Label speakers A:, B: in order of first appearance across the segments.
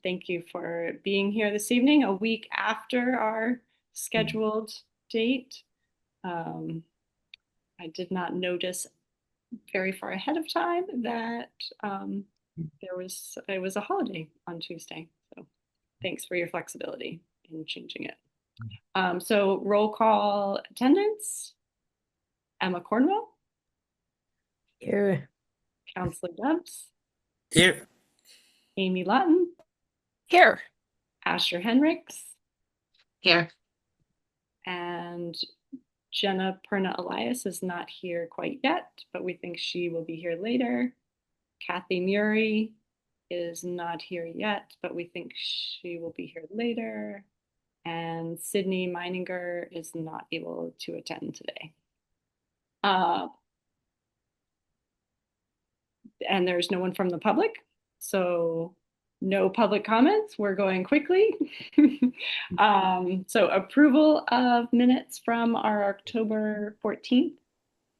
A: Thank you for being here this evening, a week after our scheduled date. I did not notice very far ahead of time that it was a holiday on Tuesday. So thanks for your flexibility in changing it. So roll call attendance. Emma Cornwell.
B: Here.
A: Counselor Dubs.
C: Here.
A: Amy Lawton.
B: Here.
A: Asher Henricks.
D: Here.
A: And Jenna Perna Elias is not here quite yet, but we think she will be here later. Kathy Murray is not here yet, but we think she will be here later. And Sydney Meininger is not able to attend today. And there's no one from the public, so no public comments. We're going quickly. So approval of minutes from our October 14th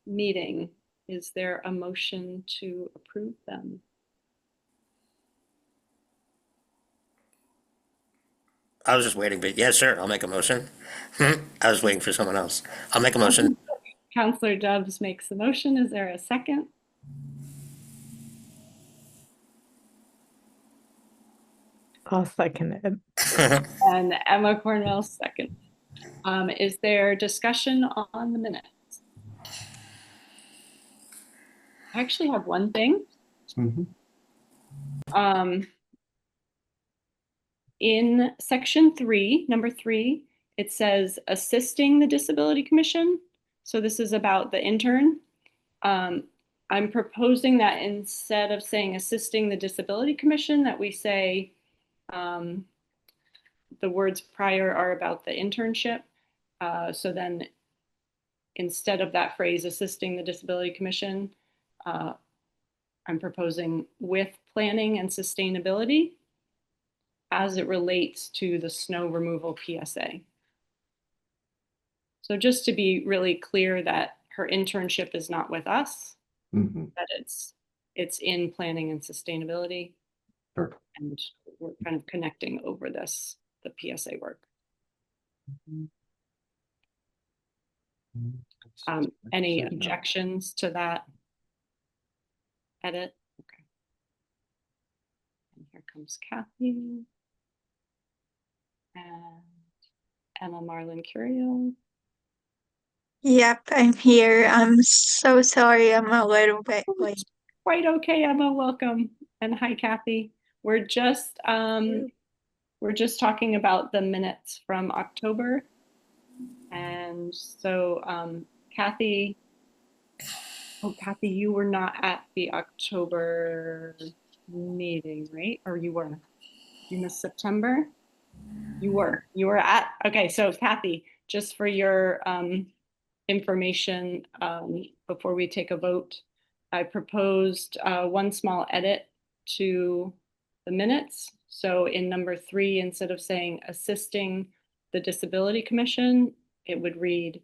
A: meeting. Is there a motion to approve them?
C: I was just waiting, but yeah, sure, I'll make a motion. I was waiting for someone else. I'll make a motion.
A: Counselor Dubs makes the motion. Is there a second?
B: I'll second it.
A: And Emma Cornwell second. Is there discussion on the minutes? I actually have one thing. In section 3, number 3, it says assisting the Disability Commission. So this is about the intern. I'm proposing that instead of saying assisting the Disability Commission, that we say the words prior are about the internship. So then instead of that phrase, assisting the Disability Commission, I'm proposing with planning and sustainability as it relates to the snow removal PSA. So just to be really clear that her internship is not with us, that it's in planning and sustainability.
E: Sure.
A: And we're kind of connecting over the PSA work. Any objections to that edit? Okay. And here comes Kathy. And Emma Marlin Curiel.
F: Yep, I'm here. I'm so sorry I'm a little bit late.
A: Quite okay, Emma. Welcome. And hi, Kathy. We're just talking about the minutes from October. And so Kathy, you were not at the October meeting, right? Or you were? You missed September? You were at, okay, so Kathy, just for your information, before we take a vote, I proposed one small edit to the minutes. So in number 3, instead of saying assisting the Disability Commission, it would read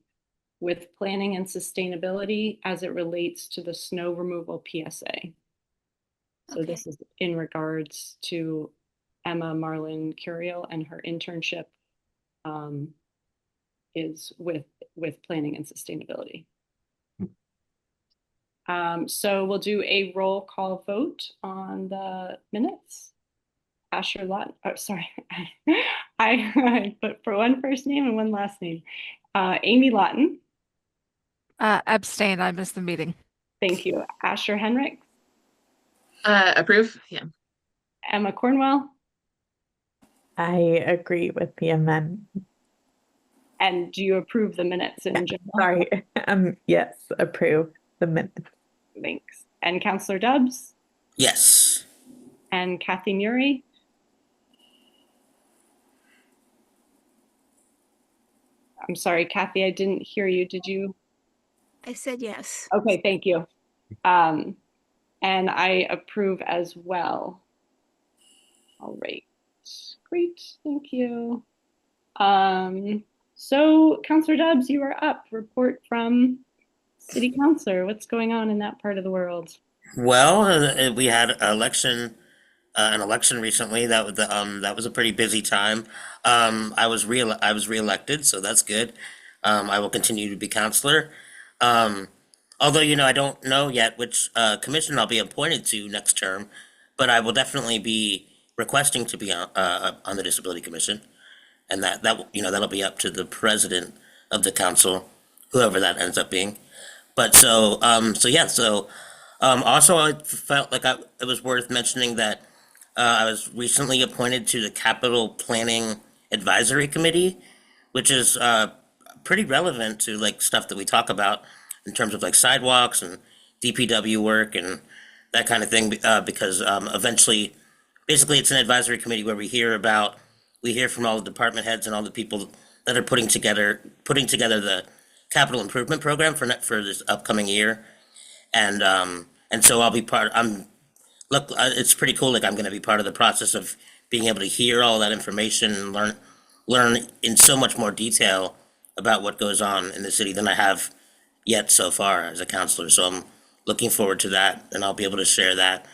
A: with planning and sustainability as it relates to the snow removal PSA. So okay. This is in regards to Emma Marlin Curiel, and her internship is with planning and sustainability. So we'll do a roll call vote on the minutes. Asher Lawton, oh, sorry. I put for one first name and one last name. Amy Lawton.
D: Abstain, I missed the meeting.
A: Thank you. Asher Henricks.
D: Approve, yeah.
A: Emma Cornwell.
B: I agree with the amendment.
A: And do you approve the minutes in general?
B: Sorry, yes, approve the minutes.
A: Thanks. And Counselor Dubs?
C: Yes.
A: And Kathy Murray? I'm sorry, Kathy, I didn't hear you. Did you?
F: I said yes.
A: Okay, thank you. And I approve as well. All right, great, thank you. So Counselor Dubs, you are up. Report from City Councilor. What's going on in that part of the world?
C: Well, we had an election an election recently. That was a pretty busy time. I was reelected, so that's good. I will continue to be counselor. Um, Although, I don't know yet which commission I'll be appointed to next term, but I will definitely be requesting to be on the Disability Commission, and that'll be up to the president of the council, whoever that ends up being. But also I felt like it was worth mentioning that I was recently appointed to the Capital Planning Advisory Committee, which is pretty relevant to like stuff that we talk about in terms of like sidewalks and DPW work and that kind of thing. Because eventually, basically, it's an advisory committee where we hear from all the department heads and all the people that are putting together the capital improvement program for this upcoming year. And so I'll be part. It's pretty cool. Like I'm going to be part of the process of being able to hear all that information and learn in so much more detail about what goes on in the city than I have yet so far as a counselor. So I'm looking forward to that, and I'll be able to share that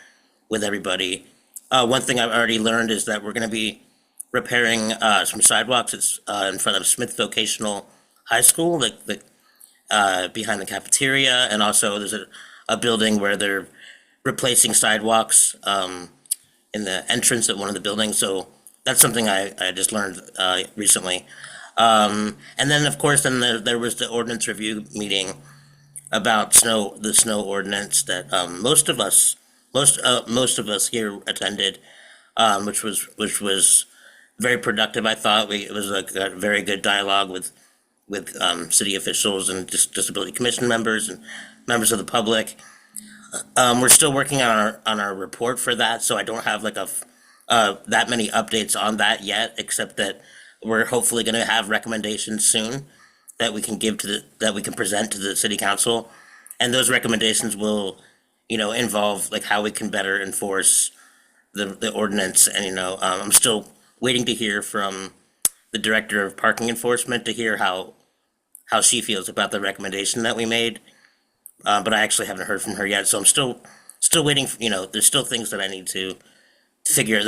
C: with everybody. One thing I've already learned is that we're going to be repairing some sidewalks. It's in front of Smith Vocational High School, behind the cafeteria, and also there's a building where they're replacing sidewalks in the entrance of one of the buildings. So that's something I just learned recently. And then, of course, there was the ordinance review meeting about the snow ordinance that most of us here attended, which was very productive. I thought it was a very good dialogue with city officials and disability commission members and members of the public. We're still working on our report for that, so I don't have like that many updates on that yet, except that we're hopefully going to have recommendations soon that we can that we can present to the city council, and those recommendations will, involve like how we can better enforce the ordinance. And I'm still waiting to hear from the director of parking enforcement to hear how she feels about the recommendation that we made. But I actually haven't heard from her yet, so I'm still waiting. There's still things that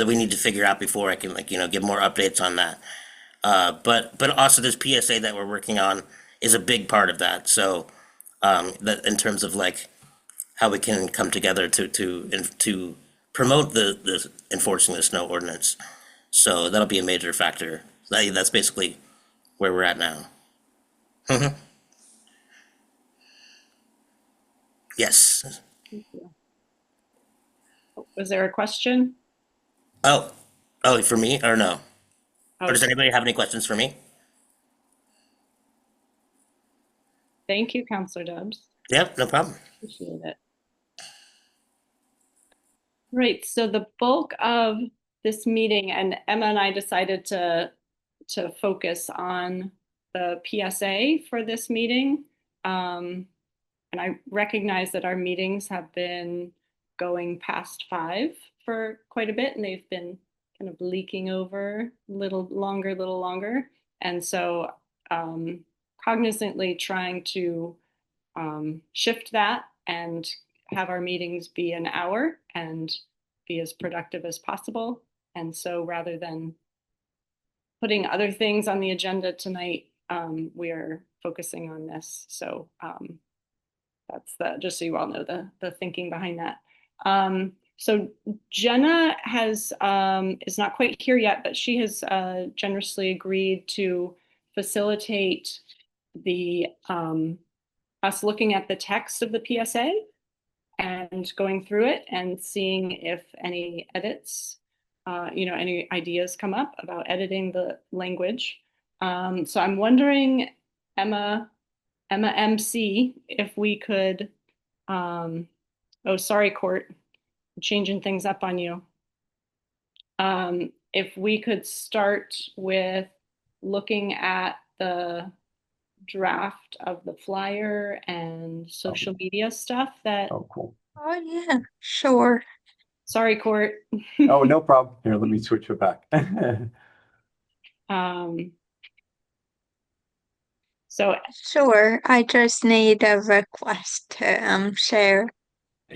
C: we need to figure out before I can give more updates on that. But also this PSA that we're working on is a big part of that. So that in terms of like how we can come together to promote the enforcing the snow ordinance. So that'll be a major factor. That's basically where we're at now. Yes.
A: Was there a question?
C: Oh, for me or no?
A: Oh,
C: Or does anybody have any questions for me?
A: thank you, Counselor Dubs.
C: Yep, no problem.
A: Appreciate it. Right, so the bulk of this meeting, and Emma and I decided to focus on the PSA for this meeting. And I recognize that our meetings have been going past 5 for quite a bit, and they've been kind of leaking over a little longer. And so cognizantly trying to shift that and have our meetings be an hour and be as productive as possible. And so rather than putting other things on the agenda tonight, we are focusing on this. So that's just so you all know the thinking behind that. So Jenna is not quite here yet, but she has generously agreed to facilitate us looking at the text of the PSA and going through it and seeing if any edits, any ideas come up about editing the language. So I'm wondering, Emma MC, if we could, oh, sorry, Court, I'm changing things up on you. If we could start with looking at the draft of the flyer and social media stuff that,
E: Oh, cool.
F: Oh, yeah, sure.
A: sorry, Court.
E: Oh, no problem. Here, let me switch it back.
A: So
F: Sure, I just need a request to share.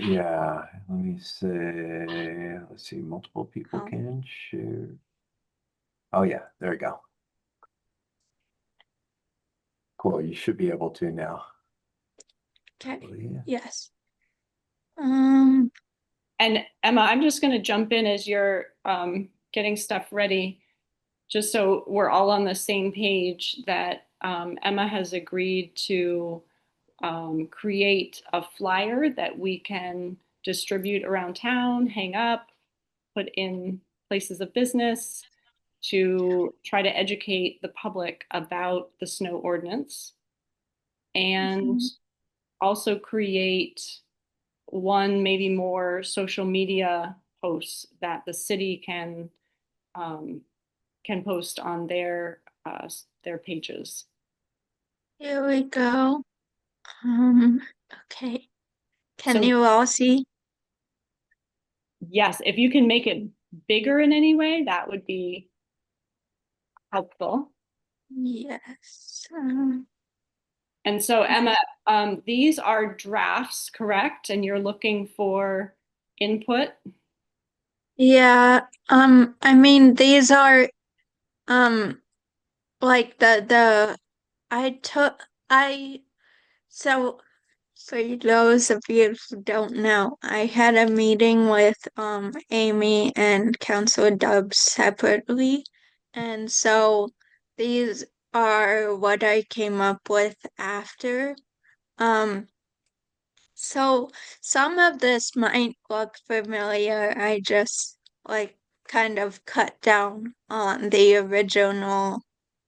E: Yeah, let me say, let's see, multiple people
F: Oh.
E: can share. Oh yeah, there we go. Cool, you should be able to now.
F: Okay.
E: Yeah.
F: Yes.
A: And Emma, I'm just going to jump in as you're getting stuff ready, just so we're all on the same page that Emma has agreed to create a flyer that we can distribute around town, hang up, put in places of business to try to educate the public about the snow ordinance, and also create one, maybe more social media posts that the city um, can post on their pages.
F: Here we go. Okay. Can
A: So
F: you all see?
A: yes, if you can make it bigger in any way, that would be helpful.
F: Yes.
A: And so Emma, these are drafts, correct? And you're looking for input?
F: Yeah, I mean these are like I so for those of you who don't know, I had a meeting with Amy and Councilor Dubs separately, and so these are what I came up with after. So some of this might look familiar. I just like kind of cut down on the original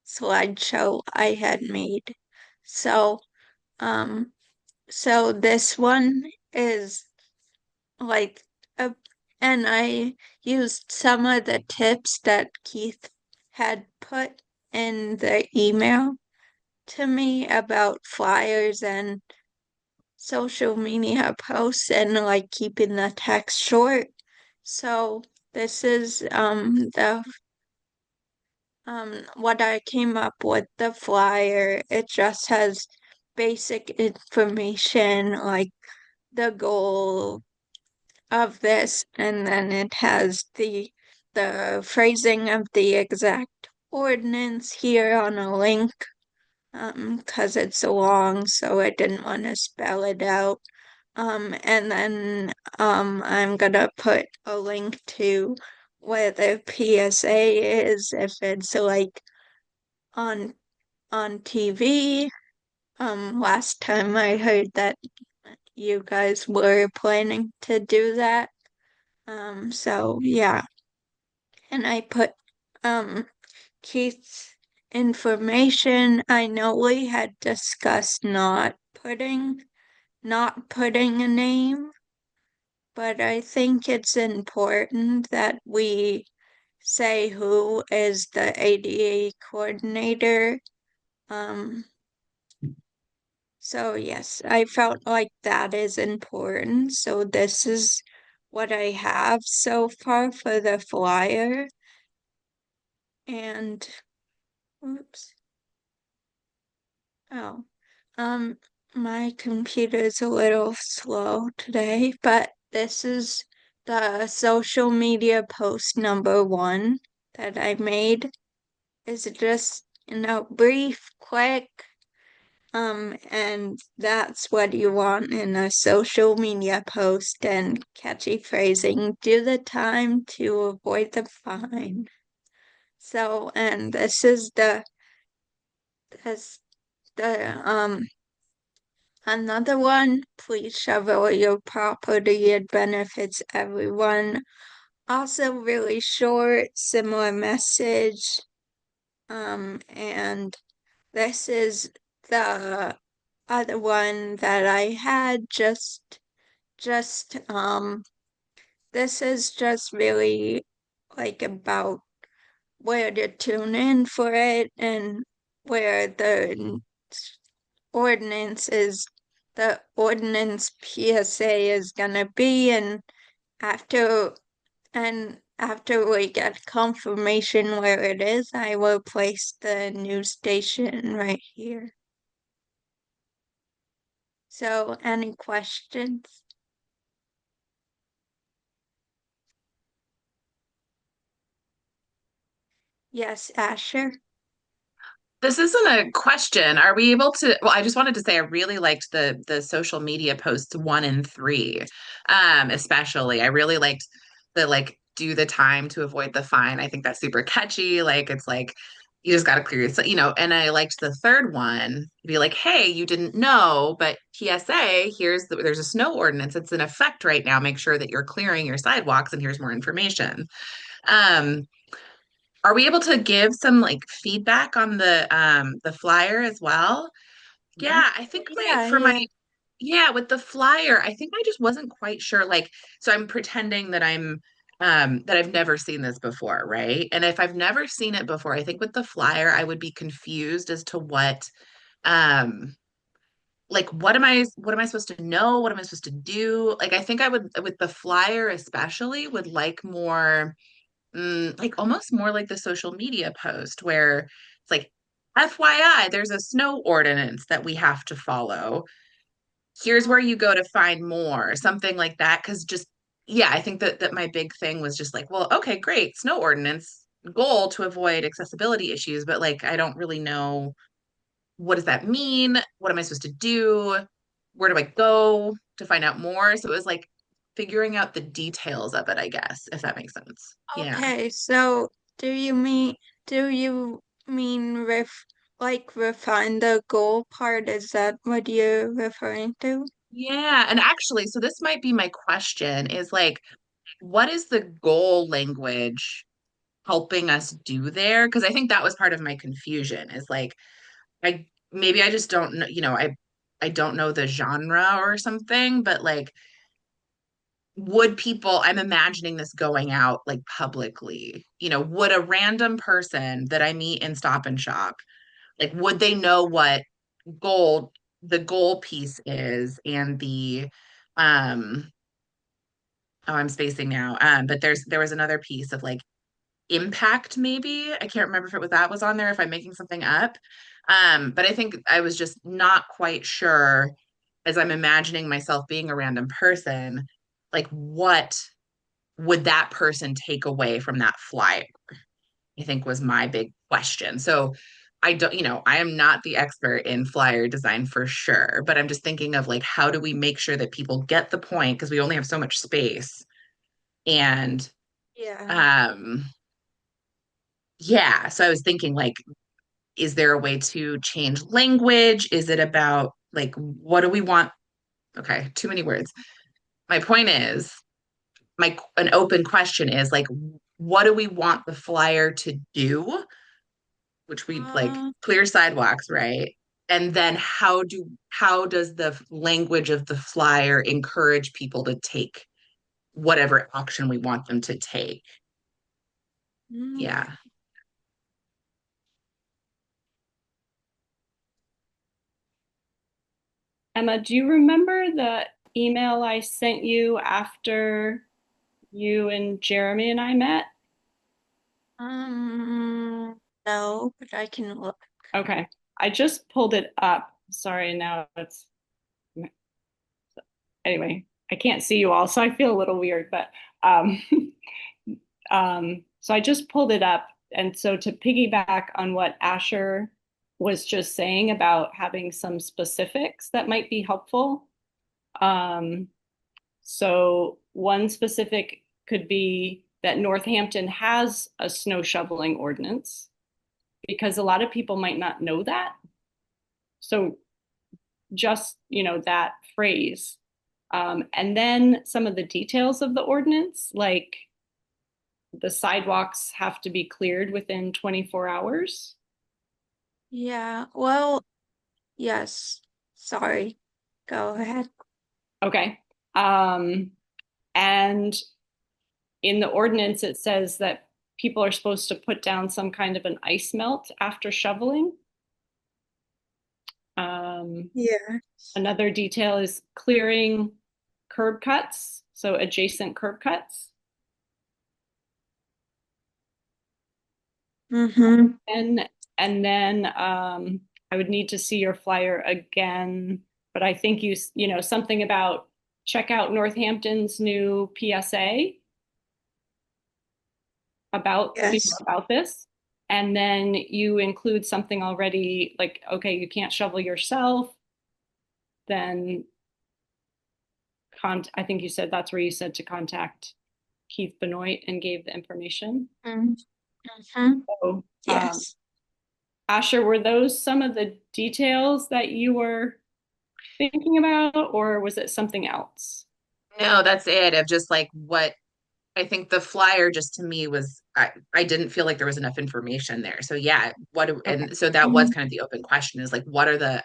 F: slideshow I had made. So, um, so this one is like a, and I used some of the tips that Keith had put in the email to me about flyers and social media posts and like keeping the text short. So this is the what I came up with the flyer. It just has basic information like the goal of this, and then it has the phrasing of the exact ordinance here on a link, because it's long, so I didn't want to spell it out. And then I'm gonna put a link to where the PSA is if it's like on TV. Last time I heard that you guys were planning to do that. So yeah. And I put Keith's information. I know we had discussed not putting a name, but I think it's important that we say who is the ADA coordinator. Um, so yes, I felt like that is important. So this is what I have so far for the flyer. And oops. Oh, um, my computer's a little slow today, but this is the social media post number 1 that I made. Is just, brief, quick, and that's what you want in a social media post, and catchy phrasing, do the time to avoid the fine. So, and this the another one, please shovel your property, it benefits everyone. Also really short, similar message. And this is the other one that I had just this is just really like about where to tune in for it and where the ordinance PSA is gonna be, and after after we get confirmation where it is, I will place the news station right here. So, any questions? Yes, Asher.
D: This isn't a question. Are we able to? Well, I just wanted to say I really liked the social media posts 1 and 3, especially. I really liked the like do the time to avoid the fine. I think that's super catchy. Like it's like you just got to clear your, and I liked the third one. Be like, hey, you didn't know, but PSA, there's a snow ordinance. It's in effect right now. Make sure that you're clearing your sidewalks, and here's more information. Um, are we able to give some like feedback on the flyer as well? Yeah, I think
F: Yeah, yeah.
D: with the flyer, I think I just wasn't quite sure. Like, so I'm pretending that that I've never seen this before, right? And if I've never seen it before, I think with the flyer, I would be confused as to um like what am I supposed to know? What am I supposed to do? Like I think I would with the flyer especially would like more like almost more like the social media post where it's like, FYI, there's a snow ordinance that we have to follow. Here's where you go to find more, something like that. Cause just, yeah, I think that my big thing was just like, well, okay, great, snow ordinance goal to avoid accessibility issues, but like, I don't really know what does that mean? What am I supposed to do? Where do I go to find out more? So it was like figuring out the details of it, I guess, if that makes sense. Yeah.
F: Okay, so do you mean refine the goal part? Is that what you're referring to?
D: Yeah, and actually, so this might be my question is like, what is the goal language helping us do there? Because I think that was part of my confusion is like, maybe I just don't know, I don't know the genre or something, but like, I'm imagining this going out like publicly, would a random person that I meet in Stop and Shop, like, would they know what goal, the goal piece is and um, oh, I'm spacing now. But there was another piece of like impact, maybe. I can't remember if that was on there, if I'm making something up. But I think I was just not quite sure as I'm imagining myself being a random person, like what would that person take away from that flyer? I think was my big question. So I don't, I am not the expert in flyer design for sure, but I'm just thinking of like, how do we make sure that people get the point? Because we only have so much space. And
F: Yeah.
D: um, yeah, so I was thinking like, is there a way to change language? Is it about like, what do we want? Okay, too many words. My point is, an open question is like, what do we want the flyer to do? Which we like
F: Uh,
D: clear sidewalks, right? And then how does the language of the flyer encourage people to take whatever action we want them to take?
F: mm,
D: Yeah.
A: Emma, do you remember the email I sent you after you and Jeremy and I met?
F: no, but I can look.
A: Okay, I just pulled it up. Sorry, now it's anyway. I can't see you all, so I feel a little weird, but um, so I just pulled it up, and so to piggyback on what Asher was just saying about having some specifics that might be helpful. Um, so one specific could be that Northampton has a snow shoveling ordinance because a lot of people might not know that. So just, that phrase. And then some of the details of the ordinance, like the sidewalks have to be cleared within 24 hours.
F: Yeah, well, yes. Sorry. Go ahead.
A: Okay. And in the ordinance, it says that people are supposed to put down some kind of an ice melt after shoveling.
F: Yeah.
A: Another detail is clearing curb cuts, so adjacent curb cuts.
F: Mm-hmm.
A: And then I would need to see your flyer again, but I think something about check out Northampton's new PSA about
F: Yes.
A: about this. and then you include something already like, okay, you can't shovel yourself, then I think you said that's where you said to contact Keith Benoit and gave the information.
F: Mhm.
A: So,
F: Yes.
A: Asher, were those some of the details that you were thinking about, or was it something else?
D: No, that's it. Of just like what I think the flyer just to me was I didn't feel like there was enough information there. So yeah, and so that was
F: Mhm.
D: kind of the open question is like what are the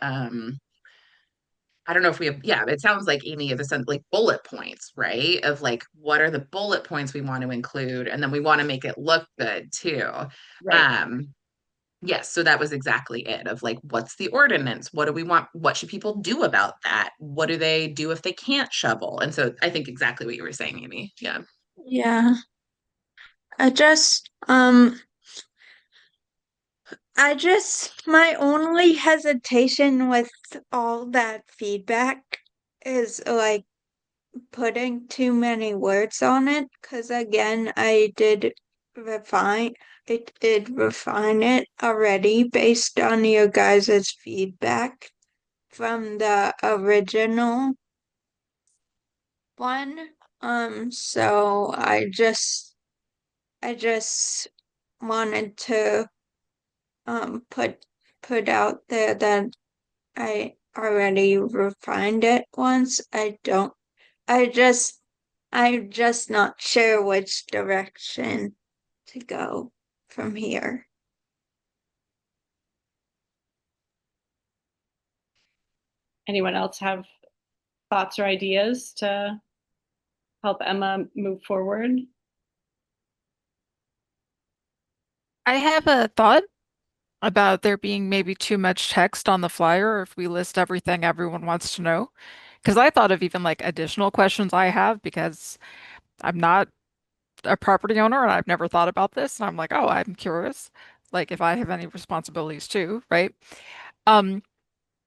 D: I don't know if we have, yeah, it sounds like Amy have sent like bullet points, right? Of like what are the bullet points we want to include, and then we want to make it look good too.
A: Right.
D: Um, yes, so that was exactly it of like what's the ordinance? What do we want? What should people do about that? What do they do if they can't shovel? And so I think exactly what you were saying, Amy. Yeah.
F: Yeah. I just, my only hesitation with all that feedback is like putting too many words on it. Because again, refine did refine it already based on your guys' feedback from the original one. So I just wanted to put out there that I already refined it once. I just I'm just not sure which direction to go from here.
A: Anyone else have thoughts or ideas to help Emma move forward?
G: I have a thought about there being maybe too much text on the flyer if we list everything everyone wants to know. Because I thought of even like additional questions I have because I'm not a property owner and I've never thought about this. And I'm like, oh, I'm curious. Like if I have any responsibilities too, right? Um,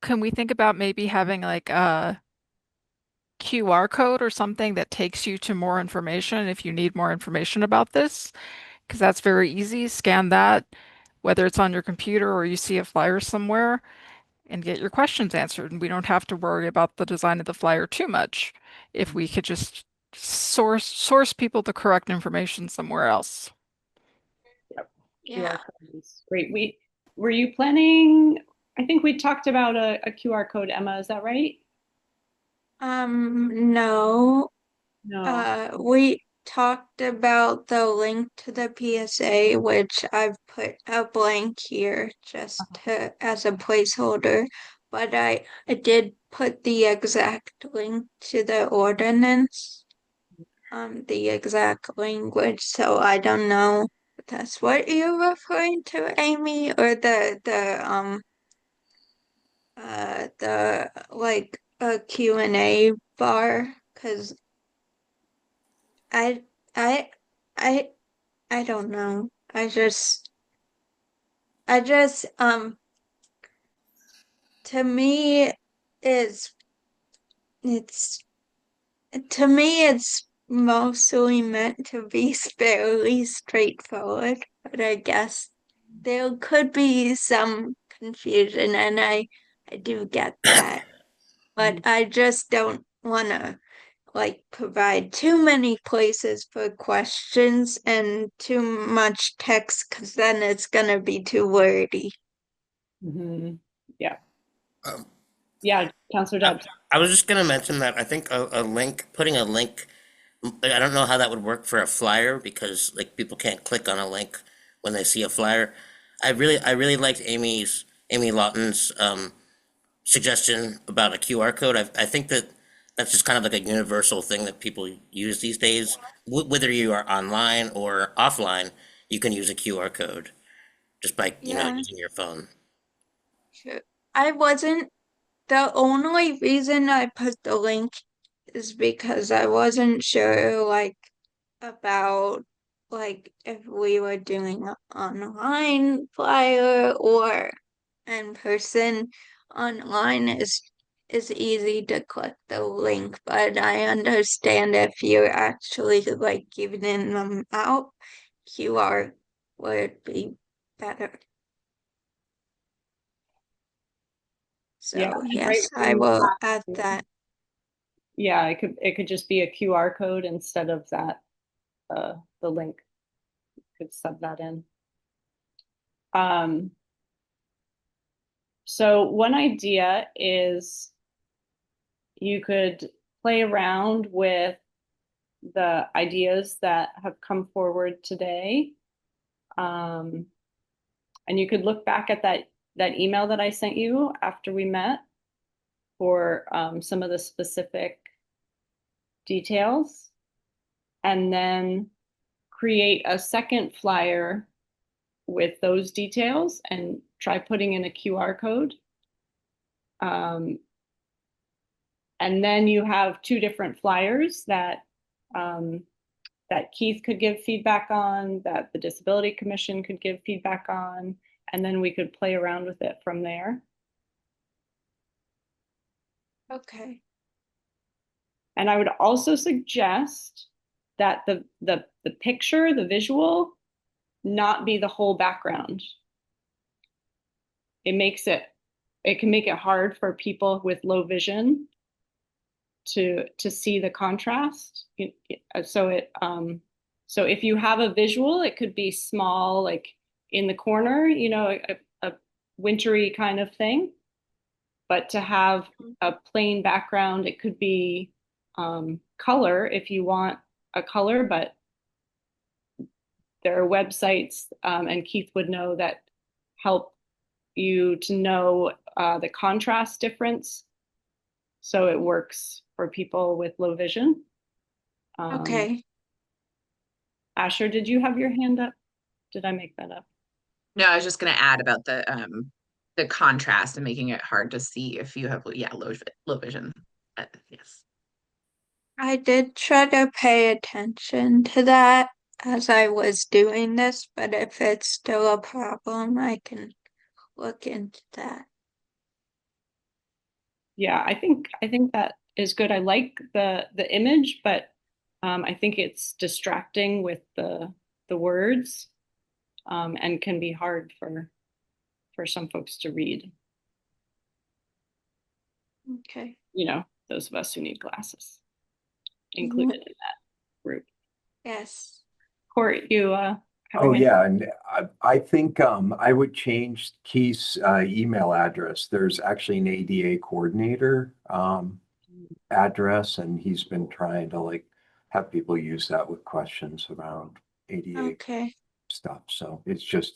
G: can we think about maybe having like a QR code or something that takes you to more information if you need more information about this? Because that's very easy. Scan that, whether it's on your computer or you see a flyer somewhere, and get your questions answered. And we don't have to worry about the design of the flyer too much if we could just source people the correct information somewhere else.
A: QR
F: Yeah.
A: codes. Great. Were you planning? I think we talked about a QR code, Emma. Is that right?
F: No.
A: No.
F: We talked about the link to the PSA, which I've put a blank here just as a placeholder, but I did put the exact link to the ordinance, the exact language, so I don't know if that's what you're referring to, Amy, or the like a Q&A bar, because I I I I don't know. I just to me it's it's to me it's mostly meant to be fairly straightforward, but I guess there could be some confusion and I do get that. But I just don't want to like provide too many places for questions and too much text because then it's gonna be too wordy.
A: Yeah.
C: Um,
A: Yeah. Counselor
C: I,
A: Debs.
C: I was just gonna mention that I think a link, putting a link, I don't know how that would work for a flyer because like people can't click on a link when they see a flyer. I really liked Amy Lawton's suggestion about a QR code. I think that that's just kind of like a universal thing that people use these days. Whether you are online or offline, you can use a QR code just by,
F: Yeah,
C: using your phone.
F: sure. I wasn't The only reason I put the link is because I wasn't sure like about like if we were doing an online flyer or in person. Online is easy to click the link, but I understand if you're actually like giving them out, QR would be better.
A: Yeah,
F: So
A: and
F: yes,
A: right
F: I
A: from
F: will
A: last
F: add
A: year-
F: that.
A: Yeah, it could just be a QR code instead of that, the link. Could sub that in. So one idea is you could play around with the ideas that have come forward today. And you could look back at that email that I sent you after we met for some of the specific details, and then create a second flyer with those details and try putting in a QR code. And then you have two different flyers that that Keith could give feedback on, that the Disability Commission could give feedback on, and then we could play around with it from there.
F: Okay.
A: And I would also suggest that the picture, the visual, not be the whole background. It can make it hard for people with low vision to see the contrast. So if you have a visual, it could be small, like in the corner, a wintry kind of thing. But to have a plain background, it could be color if you want a color, but there are websites, and Keith would know, that help you to know the contrast difference, so it works for people with low vision.
F: Okay.
A: Asher, did you have your hand up? Did I make that up?
D: No, I was just gonna add about the contrast and making it hard to see if you have low vision. Yes.
F: I did try to pay attention to that as I was doing this, but if it's still a problem, I can look into that.
A: Yeah, I think that is good. I like the image, but I think it's distracting with the words, and can be hard for some folks to read.
F: Okay.
A: Those of us who need glasses included in that group.
F: Yes.
A: Court, you have
E: Oh,
A: your hand?
E: yeah, and I think I would change Keith's email address. There's actually an ADA coordinator address, and he's been trying to like have people use that with questions around ADA
F: Okay.
E: stuff. So it's just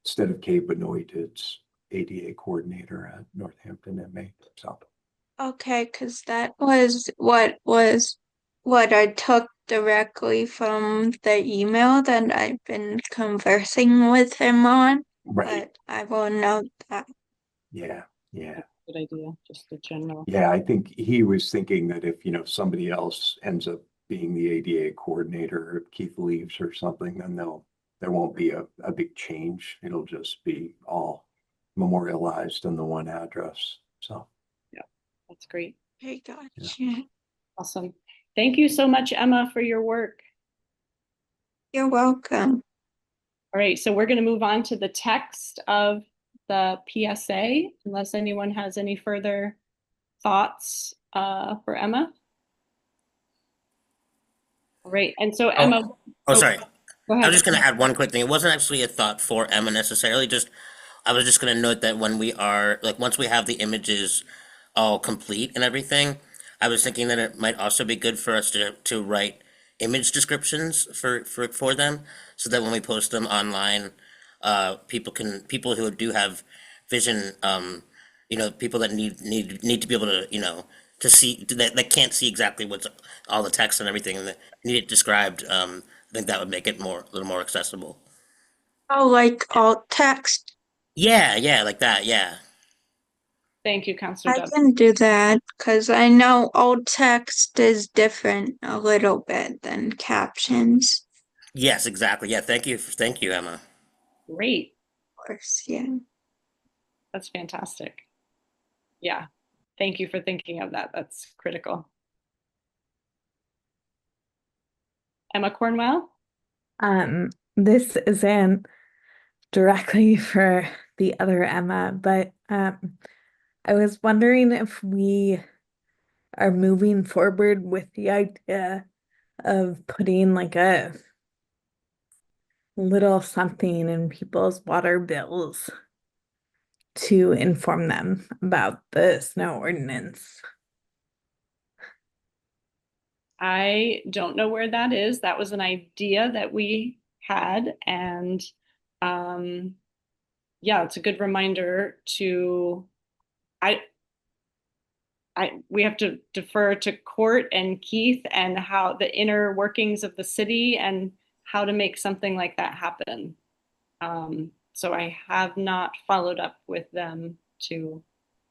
E: instead of Kate Benoit, it's ADA coordinator at Northampton MA. So
F: Okay, because that was what I took directly from the email that I've been conversing with him on,
E: right,
F: but I will note that.
E: yeah.
A: Good idea, just the general.
E: Yeah, I think he was thinking that if, somebody else ends up being the ADA coordinator, if Keith leaves or something, then there won't be a big change. It'll just be all memorialized in the one address. So,
A: Yeah, that's great.
F: Okay, gotcha.
A: Awesome. Thank you so much, Emma, for your work.
F: You're welcome.
A: All right, so we're going to move on to the text of the PSA, unless anyone has any further thoughts for Emma. All right, and so Emma.
C: Sorry.
A: Go ahead.
C: I was just going to add one quick thing. It wasn't actually a thought for Emma necessarily. I was just going to note that when we are once we have the images all complete and everything, I was thinking that it might also be good for us to write image descriptions for them, so that when we post them online, people who do have vision, people that need to be able to to see that can't see exactly what's all the text and everything, and that need it described. I think that would make it a little more accessible.
F: Oh, like alt text?
C: Yeah, like that. Yeah.
A: Thank you, Counselor
F: I
A: Deb.
F: can do that because I know alt text is different a little bit than captions.
C: Yes, exactly. Yeah. Thank you, Emma.
A: Great.
F: Of course, yeah.
A: That's fantastic. Yeah. Thank you for thinking of that. That's critical. Emma Cornwell?
B: This is an directly for the other Emma, but I was wondering if we are moving forward with the idea of putting like a little something in people's water bills to inform them about the snow ordinance.
A: I don't know where that is. That was an idea that we had, and yeah, it's a good reminder to I we have to defer to Court and Keith and how the inner workings of the city and how to make something like that happen. So I have not followed up with them to.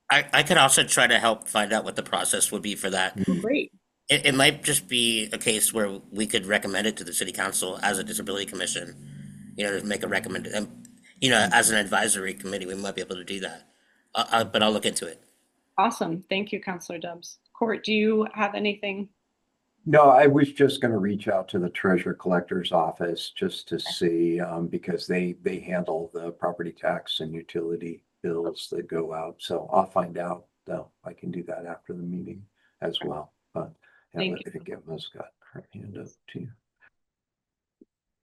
C: I could also try to help find out what the process would be for that.
A: Oh, great.
C: It might just be a case where we could recommend it to the city council as a disability commission, to make a recommendation. As an advisory committee, we might be able to do that. But I'll look into it.
A: Awesome. Thank you, Councilor Dubs. Court, do you have anything?
E: No, I was just going to reach out to the treasurer collector's office just to see, because they handle the property tax and utility bills that go out. So I'll find out, though. I can do that after the meeting as well. But yeah,
A: Thank
E: I think Emma's got her hand up too.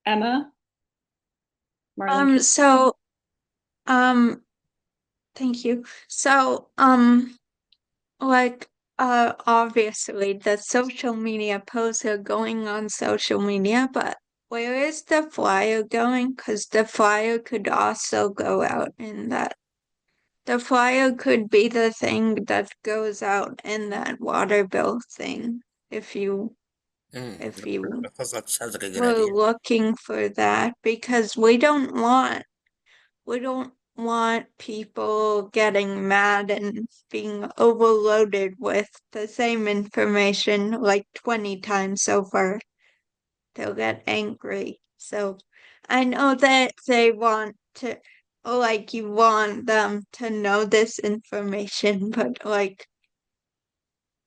A: Emma? Marlon?
F: Thank you. So, like, obviously the social media posts are going on social media, but where is the flyer going? Because the flyer could also go out in that. The flyer could be the thing that goes out in that water bill thing, if you
C: That sounds like a good
F: were
C: idea.
F: looking for that, because we don't want people getting mad and being overloaded with the same information like 20 times over. They'll get angry. So I know that they want to, like, you want them to know this information, but like,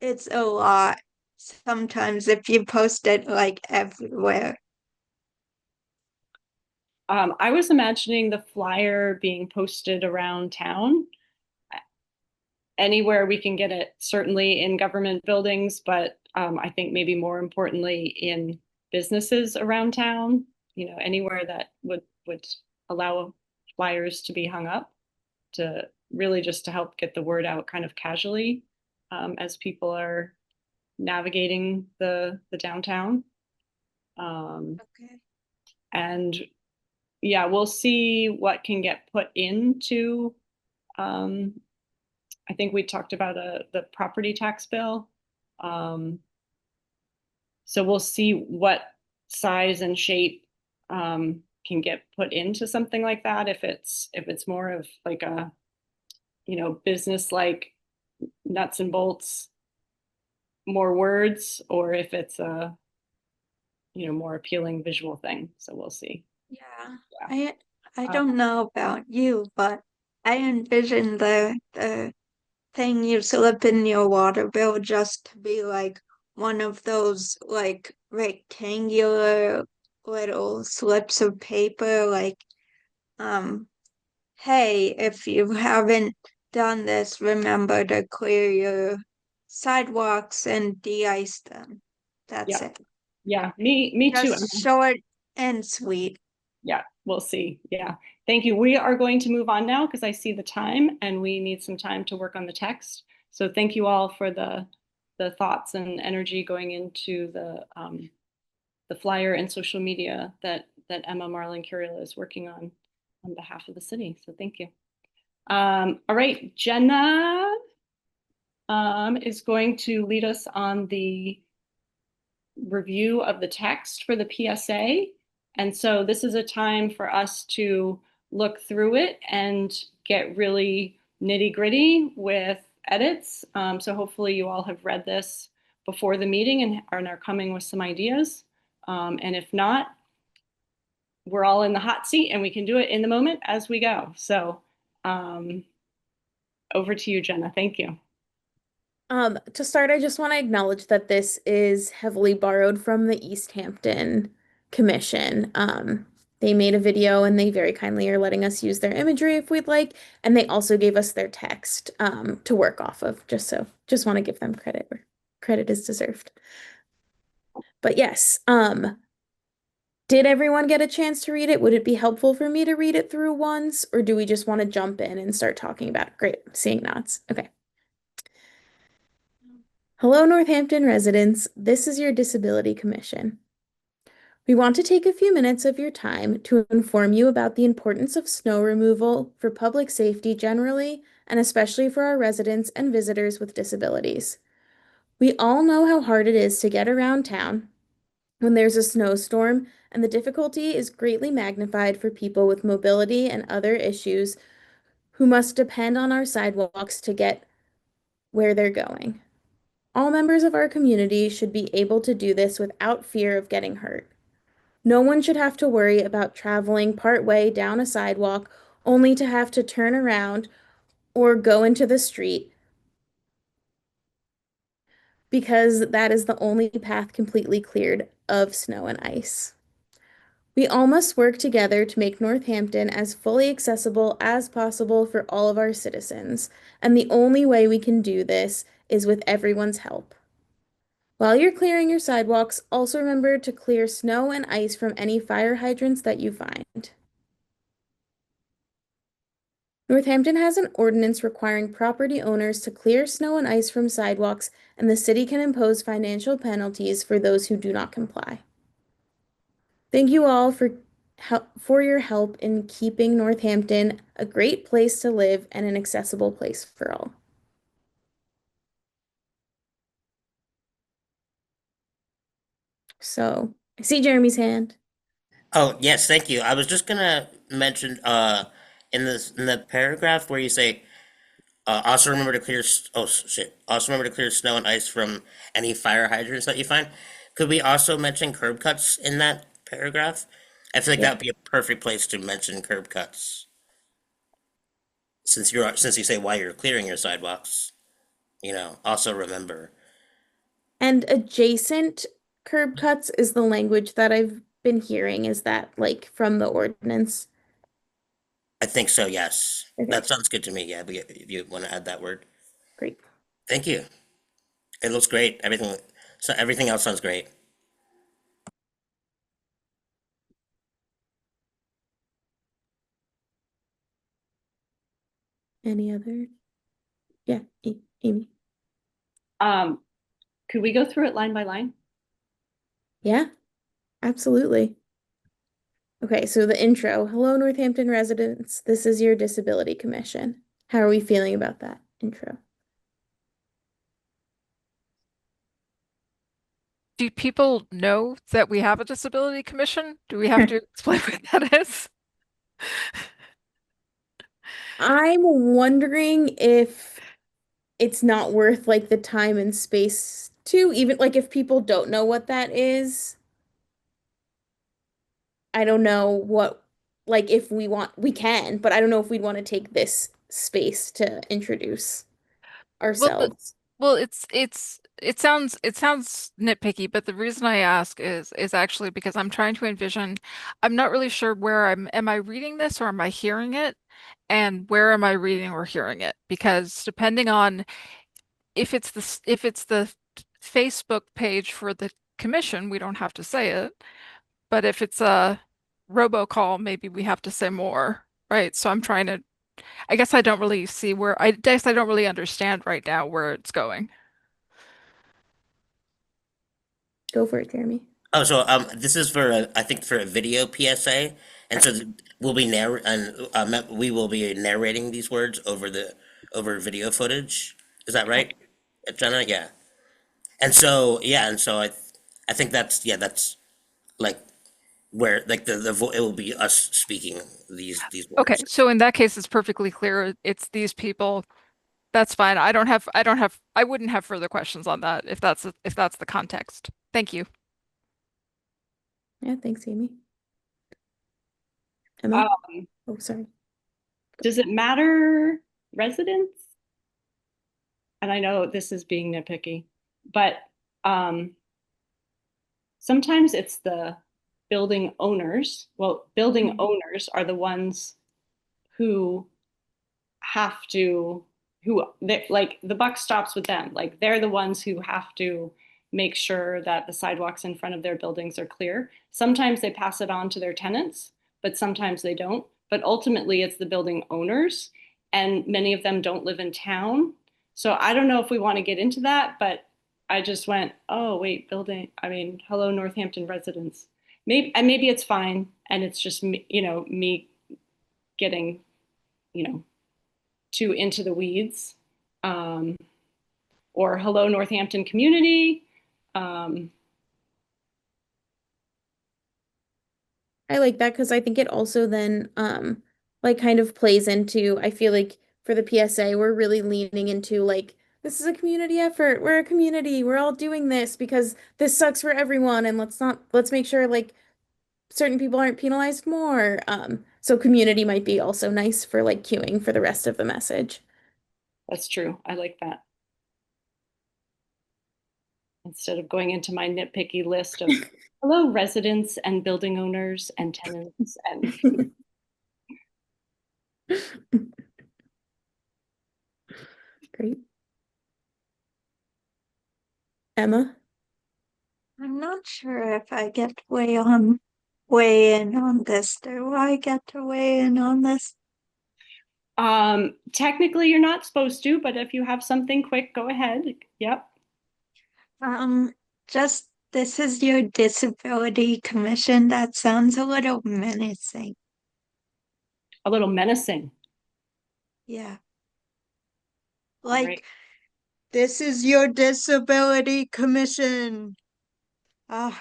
F: it's a lot sometimes if you post it like everywhere.
A: I was imagining the flyer being posted around town. Anywhere we can get it, certainly in government buildings, but I think maybe more importantly in businesses around town, anywhere that would allow flyers to be hung up to really just to help get the word out kind of casually as people are navigating the downtown.
F: Okay.
A: And yeah, we'll see what can get put into I think we talked about the property tax bill. So we'll see what size and shape can get put into something like that. If it's more of like a, business like nuts and bolts, more words, or if it's a, more appealing visual thing. So we'll see.
F: Yeah.
A: Yeah.
F: I don't know about you, but I envision the thing you slip in your water bill just to be like one of those like rectangular little slips of paper, like, hey, if you haven't done this, remember to clear your sidewalks and de-ice them. That's
A: Yeah.
F: it.
A: Yeah. Me too.
F: Just short and sweet.
A: Yeah, we'll see. Yeah. Thank you. We are going to move on now because I see the time and we need some time to work on the text. So thank you all for the thoughts and energy going into the flyer and social media that Emma Marlin Curiel is working on behalf of the city. So thank you. All right, Jenna is going to lead us on the review of the text for the PSA. And so this is a time for us to look through it and get really nitty gritty with edits. So hopefully you all have read this before the meeting and are coming with some ideas. And if not, we're all in the hot seat and we can do it in the moment as we go. So over to you, Jenna. Thank you.
H: To start, I just want to acknowledge that this is heavily borrowed from the East Hampton Commission. They made a video and they very kindly are letting us use their imagery if we'd like. And they also gave us their text to work off of, just want to give them credit where credit is deserved. But yes, did everyone get a chance to read it? Would it be helpful for me to read it through once, or do we just want to jump in and start talking about it? Great, seeing nods. Okay. Hello, Northampton residents. This is your Disability Commission. We want to take a few minutes of your time to inform you about the importance of snow removal for public safety generally, and especially for our residents and visitors with disabilities. We all know how hard it is to get around town when there's a snowstorm, and the difficulty is greatly magnified for people with mobility and other issues who must depend on our sidewalks to get where they're going. All members of our community should be able to do this without fear of getting hurt. No one should have to worry about traveling part way down a sidewalk only to have to turn around or go into the street because that is the only path completely cleared of snow and ice. We all must work together to make Northampton as fully accessible as possible for all of our citizens, and the only way we can do this is with everyone's help. While you're clearing your sidewalks, also remember to clear snow and ice from any fire hydrants that you find. Northampton has an ordinance requiring property owners to clear snow and ice from sidewalks, and the city can impose financial penalties for those who do not comply. Thank you all for your help in keeping Northampton a great place to live and an accessible place for all. So, I see Jeremy's hand.
C: Oh, yes, thank you. I was just gonna mention, in the paragraph where you say, also remember to clear, oh shit, also remember to clear snow and ice from any fire hydrants that you find. Could we also mention curb cuts in that paragraph? I feel like
H: Yeah.
C: that would be a perfect place to mention curb cuts. Since you say why you're clearing your sidewalks, also remember.
H: And adjacent curb cuts is the language that I've been hearing. Is that like from the ordinance?
C: I think so, yes.
H: Okay,
C: That sounds good to me, yeah, if you want to add that word.
H: great.
C: Thank you. It looks great. Everything else sounds great.
H: Any other? Yeah, Amy.
A: Could we go through it line by line?
H: Yeah, absolutely. Okay, so the intro. Hello, Northampton residents. This is your Disability Commission. How are we feeling about that intro?
G: Do people know that we have a disability commission? Do we have to explain what that is?
H: I'm wondering if it's not worth like the time and space to even like if people don't know what that is. I don't know what like if we can, but I don't know if we'd want to take this space to introduce
G: Well,
H: ourselves.
G: well, it sounds nitpicky, but the reason I ask is actually because I'm trying to envision. I'm not really sure where am I reading this or am I hearing it, and where am I reading or hearing it? Because depending on if it's the Facebook page for the commission, we don't have to say it. But if it's a robocall, maybe we have to say more, right? So I'm trying to, I guess I don't really see where, I guess I don't really understand right now where it's going.
H: Go for it, Jeremy.
C: Oh, so this is I think for a video PSA, and so we will be narrating these words over video footage. Is that right, Jenna? Yeah. And so I think that's like where like it will be us speaking these
G: Okay,
C: words.
G: so in that case, it's perfectly clear. It's these people. That's fine. I wouldn't have further questions on that if that's the context. Thank you.
H: Yeah, thanks, Amy. Emma?
A: Um,
H: Oh, sorry.
A: does it matter residents? And I know this is being nitpicky, but sometimes it's the building owners, well, building owners are the ones who have to, like the buck stops with them. Like they're the ones who have to make sure that the sidewalks in front of their buildings are clear. Sometimes they pass it on to their tenants, but sometimes they don't. But ultimately, it's the building owners, and many of them don't live in town. So I don't know if we want to get into that, but I just went, oh, wait, hello, Northampton residents. Maybe it's fine, and it's just me, me getting, too into the weeds. Or hello, Northampton community.
H: I like that because I think it also then like kind of plays into, I feel like for the PSA we're really leaning into like this is a community effort. We're a community. We're all doing this because this sucks for everyone and let's make sure like certain people aren't penalized more. So community might be also nice for like cueing for the rest of the message.
A: That's true. I like that. Instead of going into my nitpicky list of hello, residents and building owners and tenants and
H: Great. Emma?
F: I'm not sure if I get to weigh in on this. Do I get to weigh in on this?
A: technically you're not supposed to, but if you have something quick, go ahead. Yep.
F: Just this is your disability commission. That sounds a little menacing.
A: A little menacing.
F: Yeah.
A: All
F: Like,
A: right.
F: this is your disability commission. Ah,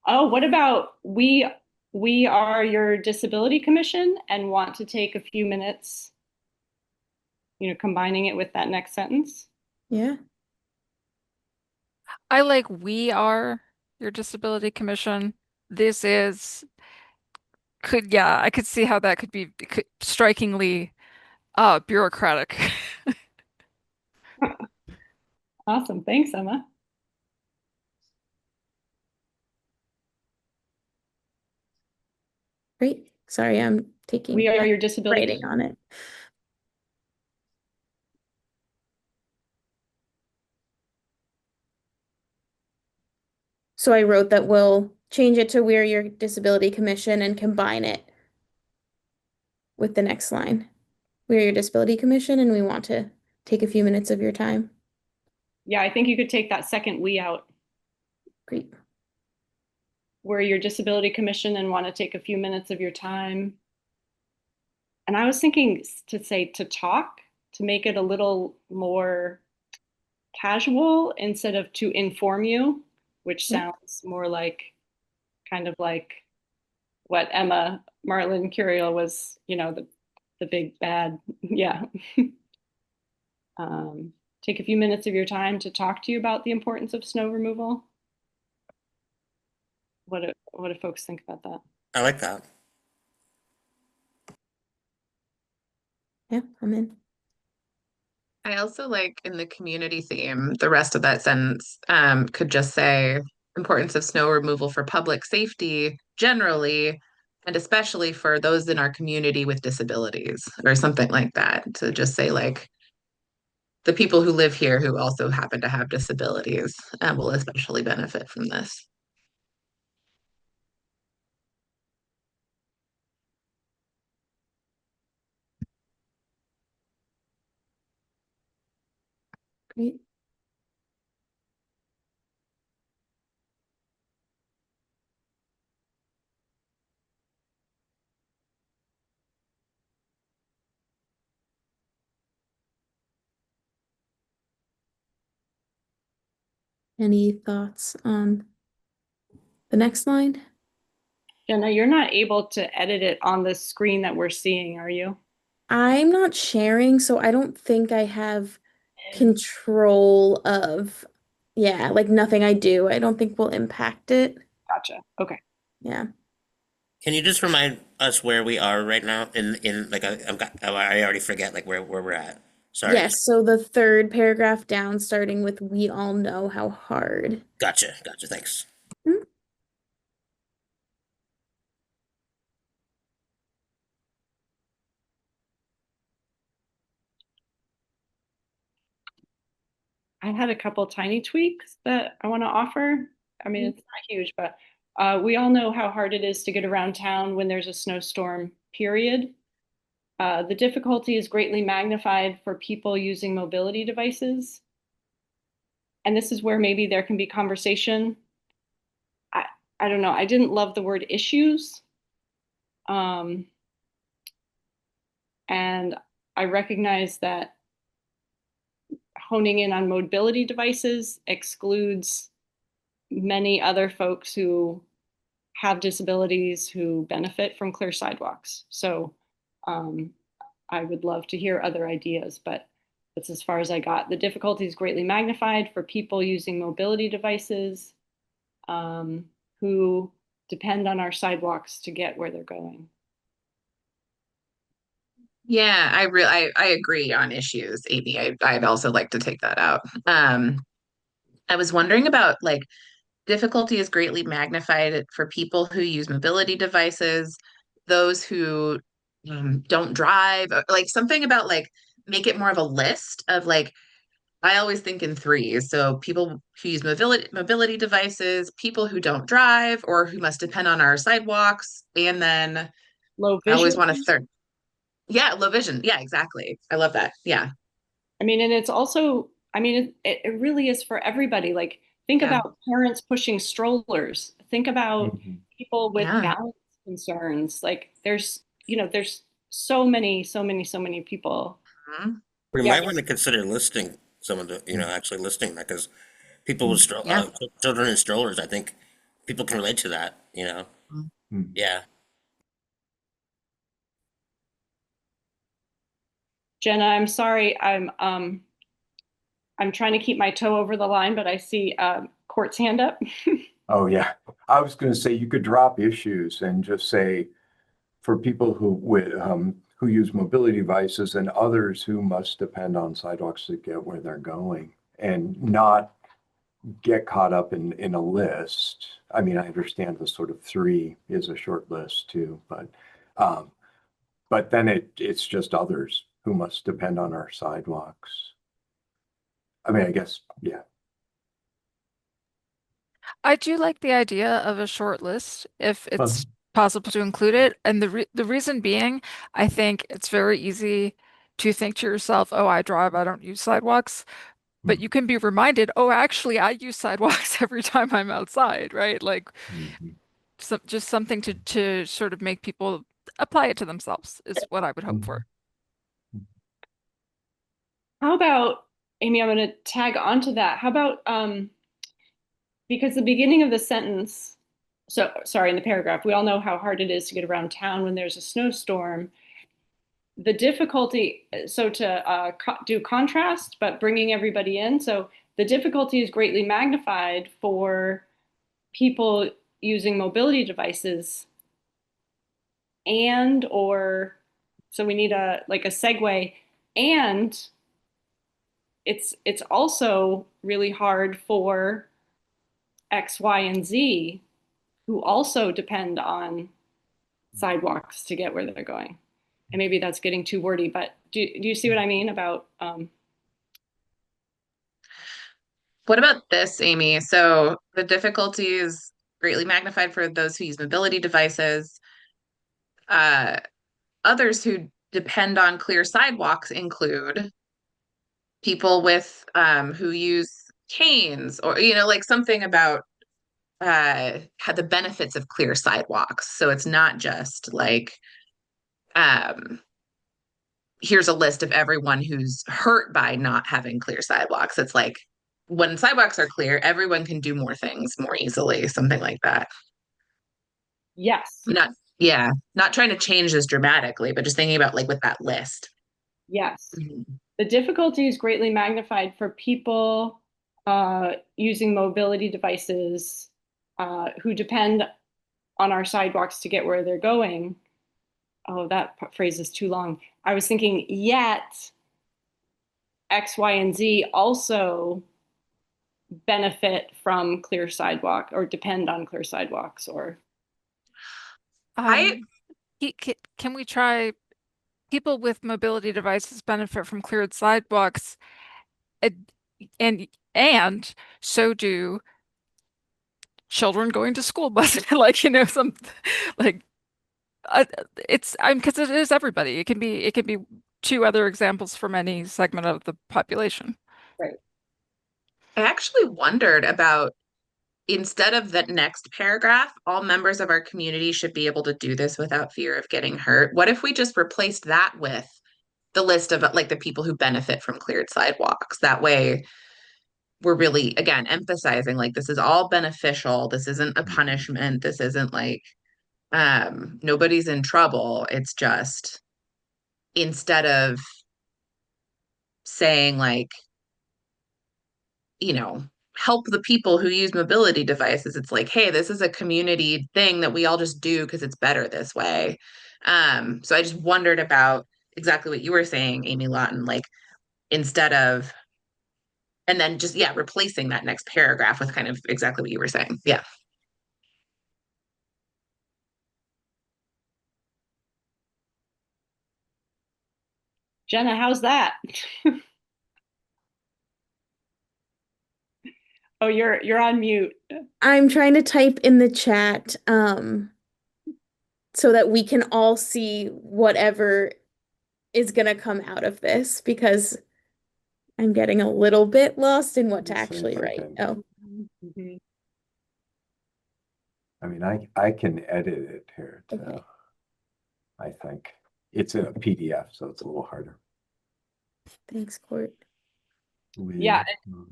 A: Oh, what about we are your disability commission and want to take a few minutes, combining it with that next sentence.
H: Yeah.
G: I like we are your disability commission. This is I could see how that could be strikingly bureaucratic.
A: Awesome. Thanks, Emma.
H: Great. Sorry, I'm taking
A: We are your disability.
H: writing on it. So I wrote that we'll change it to We're Your Disability Commission and combine it with the next line. We're your disability commission and we want to take a few minutes of your time.
A: Yeah, I think you could take that second we out.
H: Great.
A: We're your disability commission and want to take a few minutes of your time. And I was thinking to say to talk, to make it a little more casual instead of to inform you, which
H: Yeah.
A: sounds more like kind of like what Emma Marlin Curiel was, the big bad. Yeah. Take a few minutes of your time to talk to you about the importance of snow removal. What do folks think about that?
C: I like that.
H: Yeah, I'm in.
D: I also like in the community theme, the rest of that sentence could just say importance of snow removal for public safety generally, and especially for those in our community with disabilities or something like that. To just say like the people who live here who also happen to have disabilities will especially benefit from this.
H: Great. Any thoughts on the next line?
A: Jenna, you're not able to edit it on the screen that we're seeing, are you?
H: I'm not sharing, so I don't think I have control of, yeah, like nothing I do. I don't think will impact it.
A: Gotcha. Okay.
H: Yeah.
C: Can you just remind us where we are right now in like I already forget like where we're at. Sorry.
H: Yes, so the third paragraph down, starting with "we all know how hard."
C: Gotcha. Thanks.
H: Hmm?
A: I had a couple tiny tweaks that I want to offer. I mean, it's not huge, but we all know how hard it is to get around town when there's a snowstorm, period. The difficulty is greatly magnified for people using mobility devices. And this is where maybe there can be conversation. I, I don't know. I didn't love the word issues. And I recognize that honing in on mobility devices excludes many other folks who have disabilities who benefit from clear sidewalks. So I would love to hear other ideas, but that's as far as I got. The difficulty is greatly magnified for people using mobility devices who depend on our sidewalks to get where they're going.
D: Yeah, I agree on issues, Amy. I'd also like to take that out. I was wondering about like difficulty is greatly magnified for people who use mobility devices, those who don't drive, like something about like make it more of a list of like I always think in threes. So people who use mobility devices, people who don't drive or who must depend on our sidewalks, and then
A: Low
D: I always
A: vision.
D: want a third. Yeah, low vision. Yeah, exactly. I love that. Yeah.
A: I mean, and it's also, I mean, it really is for everybody. Like, think
D: Yeah.
A: about parents pushing strollers. Think about
E: Mhm.
A: people with
D: Yeah.
A: balance concerns. Like, there's so many people.
D: Mhm.
C: We
A: Yeah,
C: might want to consider listing some of the, actually listing that because people with
D: Yeah.
C: children in strollers, I think people can relate to that.
E: Mhm.
C: Yeah.
A: Jenna, I'm sorry. I'm trying to keep my toe over the line, but I see Court's hand up.
E: Oh, yeah. I was going to say you could drop issues and just say for people who use mobility devices and others who must depend on sidewalks to get where they're going and not get caught up in a list. I mean, I understand the sort of three is a short list too, but then it's just others who must depend on our sidewalks. I mean, I guess, yeah.
G: I do like the idea of a short list if
E: Well,
G: it's possible to include it. And the reason being, I think it's very easy to think to yourself, oh, I drive, I don't use sidewalks. But you can be reminded, oh, actually, I use sidewalks every time I'm outside, right? Like
E: mhm,
G: just something to sort of make people apply it to themselves is what I would hope
E: mhm.
G: for.
A: How about, Amy, I'm going to tag onto that. How about, because the beginning of the sentence, so sorry, in the paragraph, we all know how hard it is to get around town when there's a snowstorm. The difficulty, so to do contrast, but bringing everybody in. So the difficulty is greatly magnified for people using mobility devices and or so we need a like a segue, and it's also really hard for X, Y, and Z who also depend on sidewalks to get where they're going. And maybe that's getting too wordy, but do you see what I mean about
D: What about this, Amy? So the difficulty is greatly magnified for those who use mobility devices. Uh, Others who depend on clear sidewalks include people with who use canes or like something about how the benefits of clear sidewalks. So it's not just like um here's a list of everyone who's hurt by not having clear sidewalks. It's like when sidewalks are clear, everyone can do more things more easily, something like that.
A: yes,
D: Not, yeah, not trying to change this dramatically, but just thinking about like with that list.
A: yes.
D: Mhm.
A: The difficulty is greatly magnified for people using mobility devices who depend on our sidewalks to get where they're going. Oh, that phrase is too long. I was thinking, yet X, Y, and Z also benefit from clear sidewalk or depend on clear sidewalks or
D: I
G: Can we try people with mobility devices benefit from cleared sidewalks, and and so do children going to school bus, like, some like because it is everybody. It can be two other examples from any segment of the population.
A: right.
D: I actually wondered about, instead of that next paragraph, all members of our community should be able to do this without fear of getting hurt. What if we just replaced that with the list of like the people who benefit from cleared sidewalks? That way we're really, again, emphasizing like this is all beneficial. This isn't a punishment. This isn't like nobody's in trouble. It's just, instead of saying like, help the people who use mobility devices, it's like, hey, this is a community thing that we all just do because it's better this way. So I just wondered about exactly what you were saying, Amy Lawton, like, instead of, and then just, yeah, replacing that next paragraph with kind of exactly what you were saying. Yeah.
A: Jenna, how's that? Oh, you're on mute.
H: I'm trying to type in the chat, so that we can all see whatever is gonna come out of this because I'm getting a little bit lost in what to
E: Let's see if
H: actually
E: I
H: write.
E: can-
H: Oh,
A: Mhm.
E: I mean, I can edit it here too.
H: Okay.
E: I think it's in a PDF, so it's a little harder.
H: thanks, Court.
A: Yeah,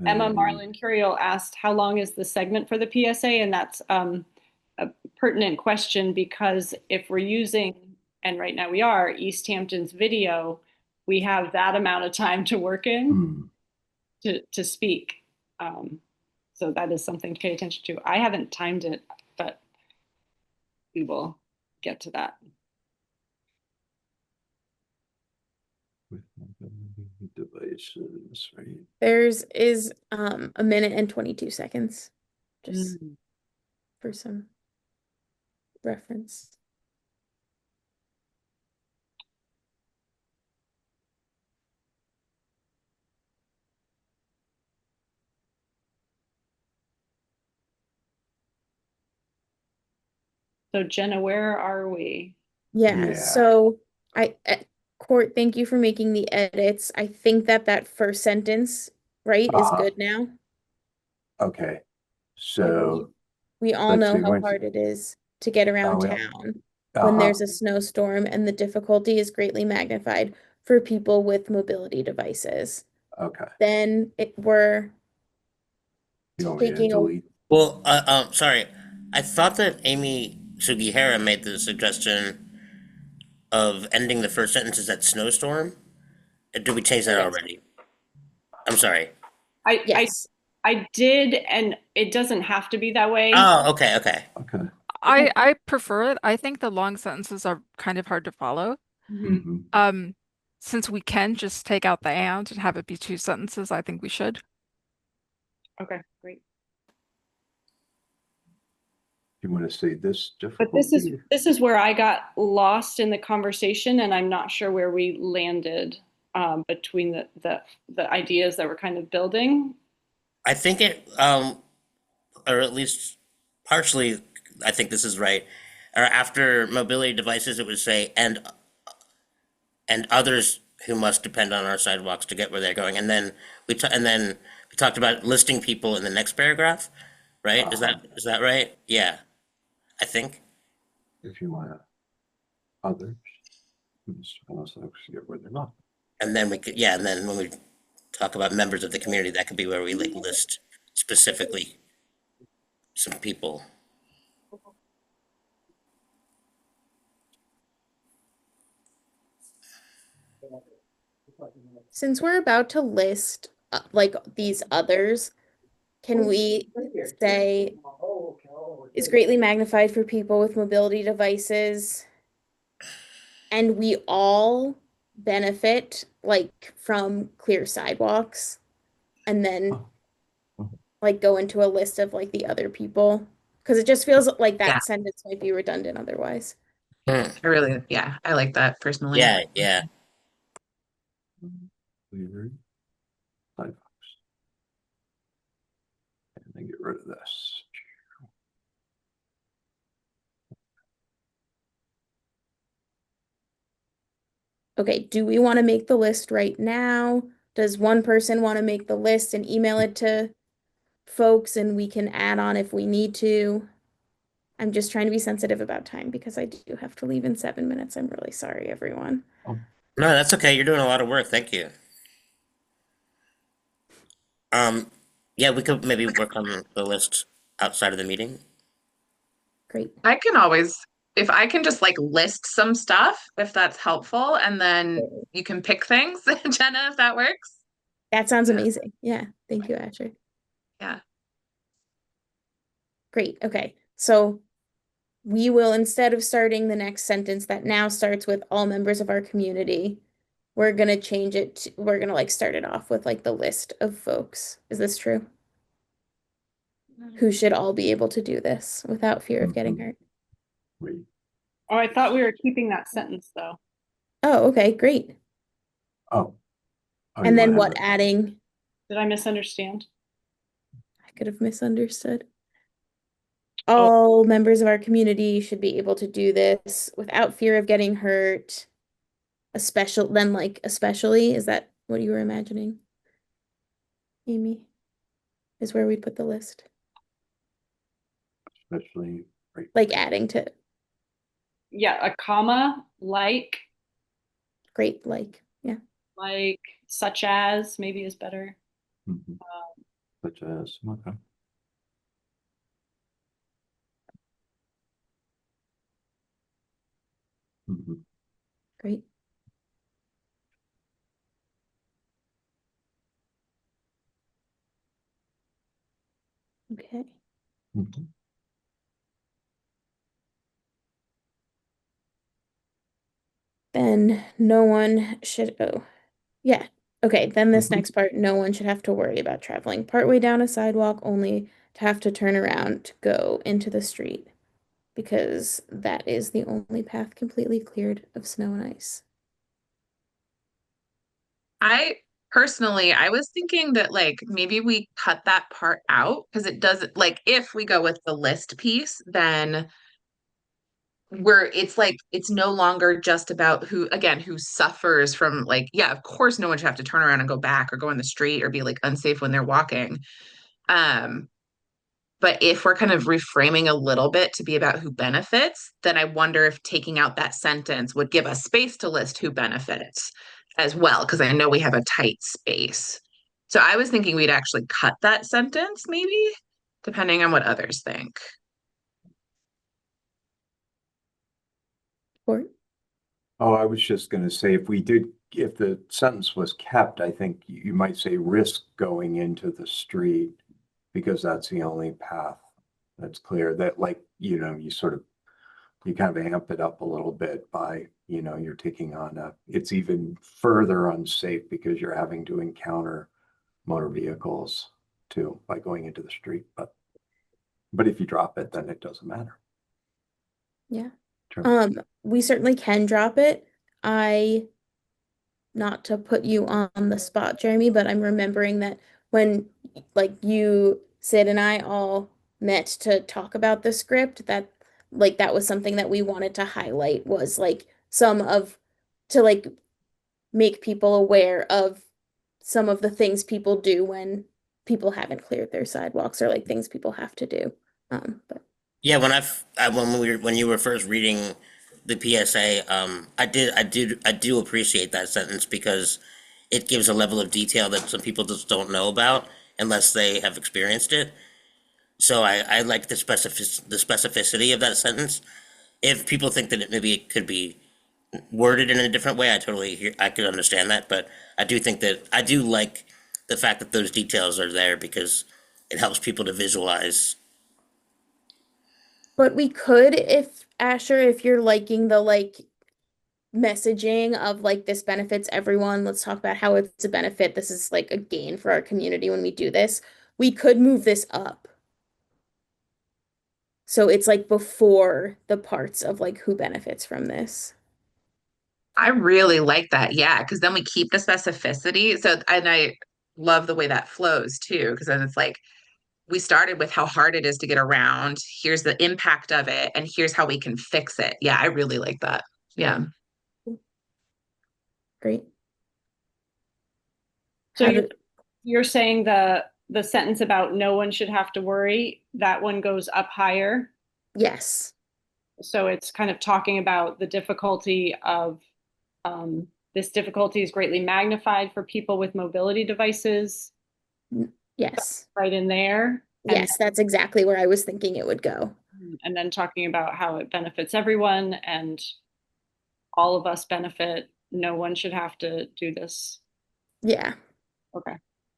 A: Emma
E: Mobility.
A: Marlin Curiel asked, how long is the segment for the PSA? And that's a pertinent question because if we're using, and right now we are, East Hampton's video, we have that amount of time to work in to speak. So that is something to pay attention to. I haven't timed it, but we will get to that.
E: With mobility devices, right?
H: Theirs is a minute and 22 seconds, just
A: Mm.
H: for some reference.
A: So Jenna, where are we?
H: Yeah,
E: Yeah.
H: so Court, thank you for making the edits. I think that first sentence, right, is good now.
E: Okay,
H: I
E: so
H: believe we all
E: let's
H: know
E: see,
H: how
E: once-
H: hard it is to get around
E: we all-
H: town when there's a snowstorm and the difficulty is greatly magnified for people with mobility devices.
E: Okay,
H: Then we're
E: you want me to
H: taking a
E: delete?
C: Well, sorry. I thought that Amy Sugihara made the suggestion of ending the first sentences at snowstorm. Did we change that
H: Yes.
C: already? I'm sorry.
H: yes.
A: I did, and it doesn't have to be that way.
C: Oh, okay, okay.
E: Okay.
G: I prefer it. I think the long sentences are kind of hard to follow.
A: Mhm.
E: Mhm.
G: Since we can just take out the and have it be two sentences, I think we should.
A: Okay, great.
E: You want to say this
A: But this
E: difficulty?
A: is where I got lost in the conversation, and I'm not sure where we landed between the ideas that we're kind of building.
C: I think it, or at least partially, I think this is right. Or after mobility devices, it would say, and others who must depend on our sidewalks to get where they're going. And then we talked about listing people in the next paragraph, right? Is that right? Yeah, I think.
E: If you want others, also get where they're not.
C: And then we could, yeah, and then when we talk about members of the community, that could be where we like list specifically some people.
H: Since we're about to list like these others, can we say is greatly magnified for people with mobility devices and we all benefit like from clear sidewalks and then
E: Oh.
H: like go into a list of like the other people. Because it just feels like
D: Yeah.
H: that sentence might be redundant otherwise.
C: Hmm.
D: I like that personally.
C: Yeah, yeah.
E: Clear sidewalks. And then get rid of this.
H: Okay, do we want to make the list right now? Does one person want to make the list and email it to folks and we can add on if we need to? I'm just trying to be sensitive about time because I do have to leave in 7 minutes. I'm really sorry, everyone.
E: Oh,
C: No, that's okay. You're doing a lot of work. Thank you. Um, yeah, we could maybe work on the list outside of the meeting.
H: Great.
D: I can always, if I can just like list some stuff, if that's helpful, and then you can pick things, Jenna, if that works.
H: That sounds
D: Yeah.
H: amazing. Yeah. Thank you, Asher.
D: Yeah.
H: Great. Okay. So we will, instead of starting the next sentence that now starts with all members of our community, we're gonna change it to, we're gonna like start it off with like the list of folks. Is this true? Who should all be able to do this without fear of getting hurt?
E: wait.
A: Oh, I thought we were keeping that sentence though.
H: Oh, okay, great.
E: Oh. Oh, you
H: And then
E: wanna
H: what,
E: have
H: adding?
A: Did I misunderstand?
H: I could have misunderstood.
A: Oh.
H: All members of our community should be able to do this without fear of getting hurt. Especially, is that what you were imagining? Amy, is where we'd put the list.
E: especially right.
H: Like adding to,
A: Yeah, a comma,
H: great, yeah.
A: like, such as, maybe is better.
E: Mhm. Such as, okay. Mhm.
H: Great. Okay.
E: Mhm.
H: Then no one should, oh, yeah. Okay, then this
E: Mhm.
H: next part, no one should have to worry about traveling partway down a sidewalk only to have to turn around to go into the street because that is the only path completely cleared of snow and ice.
D: I personally, I was thinking that like maybe we cut that part out because it doesn't like if we go with the list piece, then it's like it's no longer just about who again who suffers from like yeah, of course no one should have to turn around and go back or go in the street or be like unsafe when they're walking. Um, but if we're kind of reframing a little bit to be about who benefits, then I wonder if taking out that sentence would give us space to list who benefits as well, because I know we have a tight space. So I was thinking we'd actually cut that sentence, maybe, depending on what others think.
H: Or
E: Oh, I was just gonna say, if the sentence was kept, I think you might say risk going into the street because that's the only path that's clear. That like, you kind of amp it up a little bit by, you're taking on it's even further unsafe because you're having to encounter motor vehicles too by going into the street. But if you drop it, then it doesn't matter.
H: yeah.
E: Sure.
H: We certainly can drop it. Not to put you on the spot, Jeremy, but I'm remembering that when like you, Sid, and I all met to talk about the script, that was something that we wanted to highlight was like some of to like make people aware of some of the things people do when people haven't cleared their sidewalks or like things people have to do. But
C: Yeah, when you were first reading the PSA, I do appreciate that sentence because it gives a level of detail that some people just don't know about unless they have experienced it. So I like the specificity of that sentence. If people think that maybe it could be worded in a different way, I could understand that. But I do like the fact that those details are there because it helps people to visualize.
H: we could, if Asher, if you're liking the like messaging of like this benefits everyone. Let's talk about how it's a benefit. This is like a gain for our community when we do this. We could move this up. So it's like before the parts of like who benefits from this.
D: I really like that. Yeah, because then we keep the specificity. So, and I love the way that flows too, because then it's like we started with how hard it is to get around. Here's the impact of it, and here's how we can fix it. Yeah, I really like that. Yeah.
H: Great.
A: So
H: How
A: you're,
H: do,
A: you're saying the sentence about no one should have to worry, that one goes up higher.
H: yes.
A: So it's kind of talking about the difficulty of this difficulty is greatly magnified for people with mobility devices,
H: Yes.
A: right in there. And,
H: Yes, that's exactly where I was thinking it would go.
A: and then talking about how it benefits everyone and all of us benefit. No one should have to do this.
H: Yeah.
A: Okay.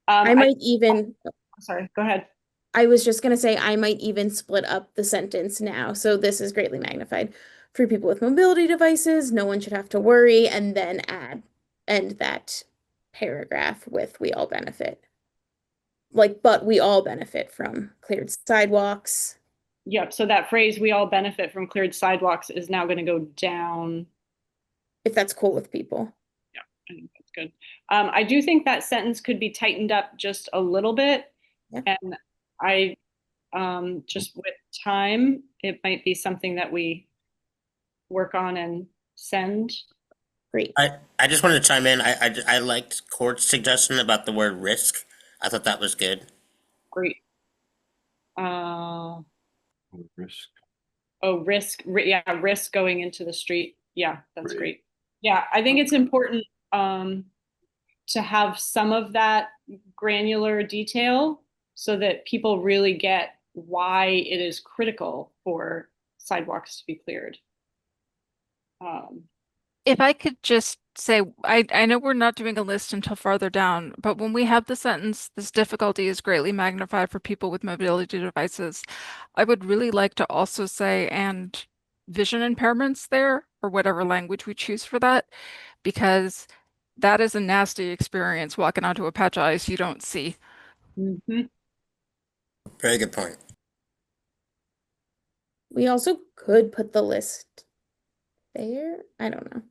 H: I might even,
A: Sorry, go ahead.
H: I was just gonna say I might even split up the sentence now. So this is greatly magnified for people with mobility devices. No one should have to worry, and then end that paragraph with we all benefit. Like, but we all benefit from cleared sidewalks.
A: Yep. So that phrase, we all benefit from cleared sidewalks, is now going to go down.
H: If that's cool with people.
A: Yeah, I think that's good. I do think that sentence could be tightened up just a little bit.
H: Yeah.
A: And I, just with time, it might be something that we work on and send.
H: Great.
C: I just wanted to chime in. I liked Court's suggestion about the word risk. I thought that was good.
A: Great.
E: Risk.
A: Oh, yeah, risk going into the street. Yeah, that's
E: Great.
A: great. Yeah, I think it's important to have some of that granular detail so that people really get why it is critical for sidewalks to be cleared.
G: If I could just say, I know we're not doing a list until farther down, but when we have the sentence, this difficulty is greatly magnified for people with mobility devices, I would really like to also say, and vision impairments there, or whatever language we choose for that, because that is a nasty experience walking onto a patch of ice you don't see.
A: Mhm.
C: Very good point.
H: We also could put the list there. I don't know.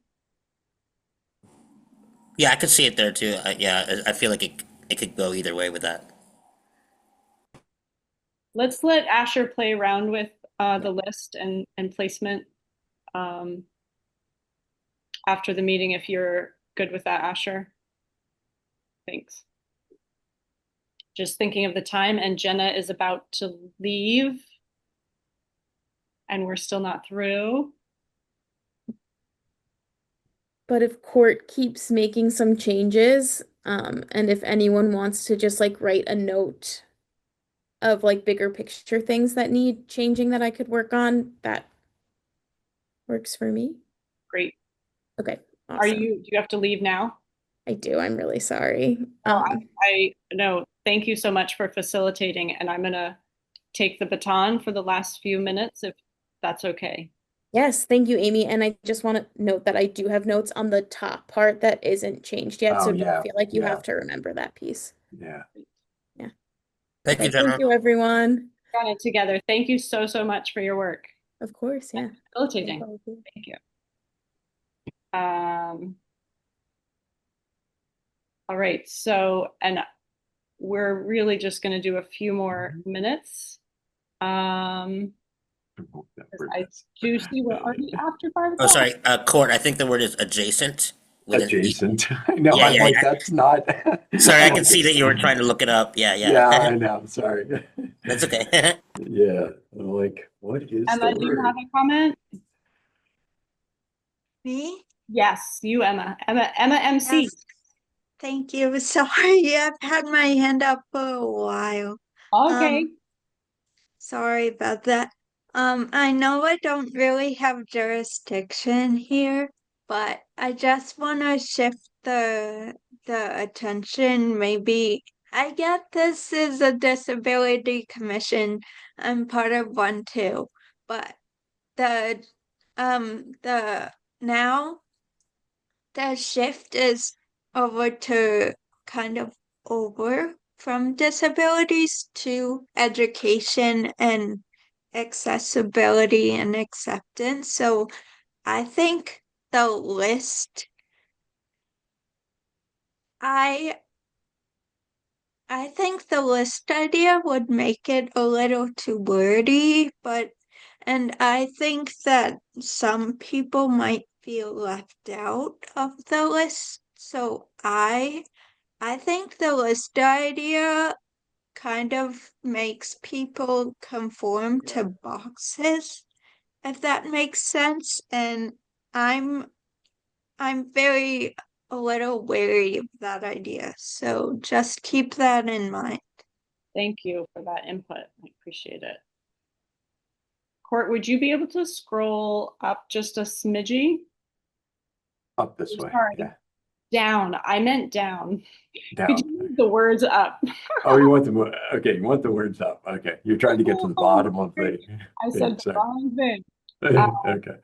C: Yeah, I could see it there too. Yeah, I feel like it could go either way with that.
A: Let's let Asher play around with the list and placement after the meeting, if you're good with that, Asher. Thanks. Just thinking of the time, and Jenna is about to leave, and we're still not through.
H: But if court keeps making some changes, and if anyone wants to just like write a note of like bigger picture things that need changing that I could work on, that works for me.
A: Great.
H: Okay,
A: Are
H: awesome.
A: do you have to leave now?
H: I do. I'm really sorry.
A: I no, thank you so much for facilitating, and I'm gonna take the baton for the last few minutes, if that's okay.
H: Yes, thank you, Amy. And I just want to note that I do have notes on the top part that isn't changed yet, so
E: Oh,
H: don't
E: yeah,
H: feel like you
E: yeah.
H: have to remember that piece.
E: Yeah.
C: Thank you,
H: Okay,
C: Jenna.
H: thank you, everyone.
A: Got it together. Thank you so, so much for your work.
H: Of course, yeah.
A: Facilitating.
H: No problem.
A: Thank you. All right, so, and we're really just gonna do a few more minutes. I do see we're already after 5
C: Oh,
A: o'clock.
C: sorry, Court. I think the word is adjacent. with an E.
E: Adjacent. I know.
C: Yeah,
E: I'm
C: yeah,
E: like,
C: yeah.
E: that's not.
C: Sorry, I
E: I'm
C: can
E: like,
C: see that you were trying to look it up. Yeah, yeah.
E: Yeah, I know. Sorry.
C: That's okay.
E: Yeah. I'm like, what is
A: Emma,
E: the
A: do you
E: word?
A: have a comment?
F: Me?
A: Yes, you, Emma. Emma MC.
F: Yes. Thank you. Sorry, I've had my hand up for a while.
A: Okay.
F: Sorry about that. I know I don't really have jurisdiction here, but I just want to shift the attention. Maybe I get this is a disability commission. I'm part of one too, but the now the shift is over to kind of over from disabilities to education and accessibility and acceptance. So I think the list, I I think the list idea would make it a little too wordy, and I think that some people might feel left out of the list. So I think the list idea kind of makes people conform to boxes, if that makes sense. And I'm I'm very a little wary of that idea. So just keep that in mind.
A: Thank you for that input. I appreciate it. Court, would you be able to scroll up just a smidgy?
E: Up this way,
A: Sorry.
E: yeah,
A: Down. I meant down. Could
E: down.
A: you move the words up?
E: Oh, you want okay, you want the words up, okay. You're trying to get to the bottom of the.
A: I said the
E: sorry.
A: wrong thing.
E: Okay.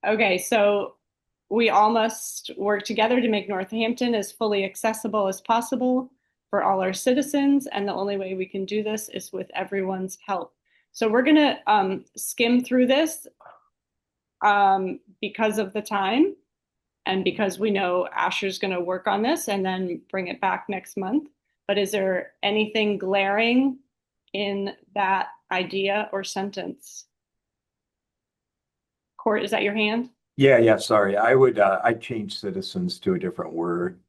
A: Okay, so we all must work together to make Northampton as fully accessible as possible for all our citizens, and the only way we can do this is with everyone's help. So we're gonna skim through this because of the time and because we know Asher's gonna work on this and then bring it back next month. But is there anything glaring in that idea or sentence? Court, is that your hand?
E: Yeah, sorry. I'd change citizens to a different word.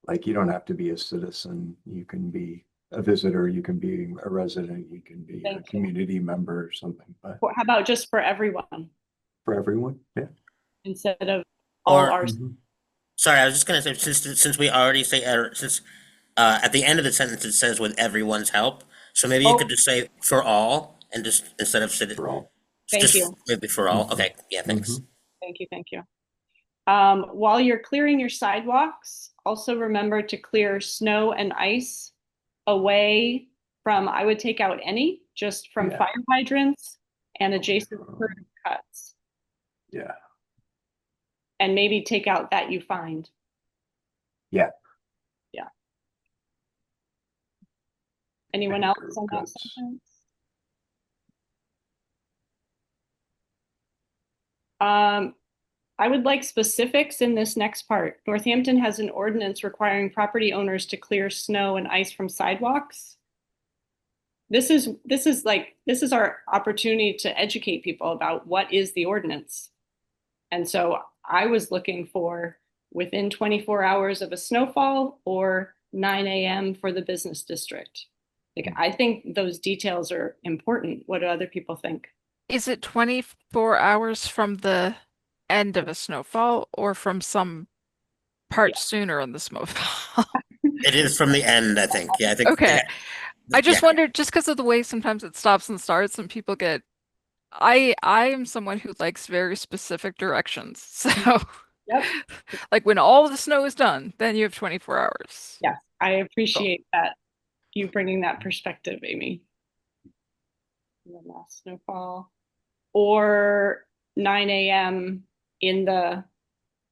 E: Like you don't have to be a citizen. You can be a visitor, you can be a resident, you can be a community member or something, but
A: How about just for everyone
E: for everyone, yeah.
A: instead of all
C: Or-
A: our?
C: Sorry, I was just gonna say, since we already say, since at the end of the sentence it says with everyone's help, so maybe you could just say for all, and just instead of
E: For all.
A: Thank you.
C: Maybe for all. Okay, yeah, thanks.
A: Thank you, thank you. While you're clearing your sidewalks, also remember to clear snow and ice away from, I would take out any, just from
E: Yeah.
A: fire hydrants and adjacent curb cuts.
E: Yeah,
A: And maybe take out that you find.
E: yeah.
A: Yeah. Anyone
E: And
A: else
E: curb
A: on that
E: cuts.
A: sentence? I would like specifics in this next part. Northampton has an ordinance requiring property owners to clear snow and ice from sidewalks. This is our opportunity to educate people about what is the ordinance. And so I was looking for within 24 hours of a snowfall or 9 a.m. for the business district. Like, I think those details are important. What do other people think?
G: Is it 24 hours from the end of a snowfall or from some part sooner in the snowfall?
C: It is from the end, I think. Yeah, I think.
G: Okay. I just
C: yeah.
G: wondered, just because of the way sometimes it stops and starts and people get, I am someone who likes very specific directions. So
A: Yep.
G: like when all the snow is done, then you have 24 hours.
A: Yes, I appreciate that, you bringing that perspective, Amy. The last snowfall or 9 a.m. in the,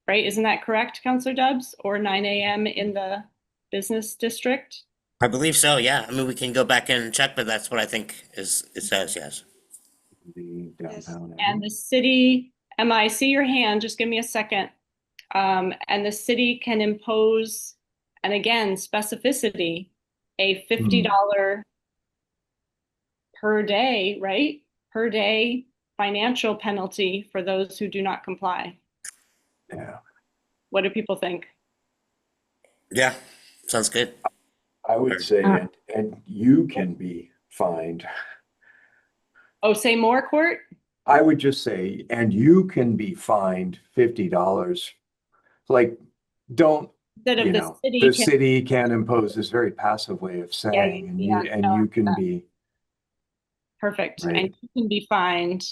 A: right? Isn't that correct, Councilor Dubs? Or 9 a.m. in the business district?
C: I believe so, yeah. I mean, we can go back and check, but that's what I think it says, yes.
E: The downtown
A: And
E: area.
A: the city, Emma, I see your hand, just give me a second. And the city can impose, and again, specificity, a $50 per day, right? Per day financial penalty for those who do not comply.
E: Yeah,
A: What do people think?
C: Yeah, sounds good.
E: I would say, and you can be fined.
A: Oh, say more, Court?
E: I would just say, and you can be fined $50. Like, don't,
A: Instead of
E: you
A: the
E: know,
A: city
E: the
A: can-
E: city can impose this very passive way of saying, and you can be.
A: Perfect.
E: Right.
A: And you can be fined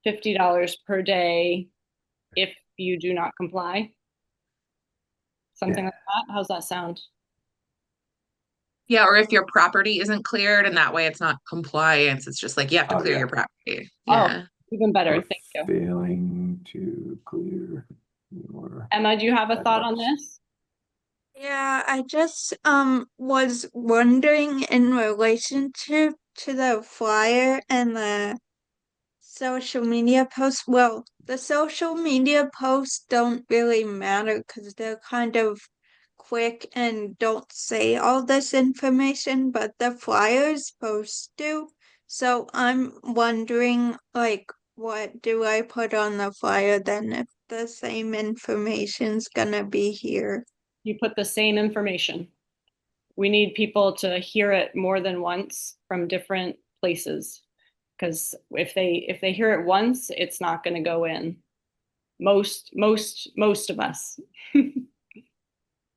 A: $50 per day if you do not comply. Something like that. How's that sound?
D: Yeah, or if your property isn't cleared and that way it's not compliance, it's just like you have to
E: Oh,
D: clear
E: yeah.
D: your property.
A: Oh,
D: Yeah.
A: Even better,
E: for
A: thank you.
E: failing to clear your
A: Emma, do you have a thought on
E: sidewalks.
A: this?
F: Yeah, I just was wondering in relationship to the flyer and the social media posts. Well, the social media posts don't really matter because they're kind of quick and don't say all this information, but the flyers posts do. So I'm wondering, like, what do I put on the flyer then if the same information's gonna be here?
A: You put the same information. We need people to hear it more than once from different places. Because if they hear it once, it's not going to go in. Most of us.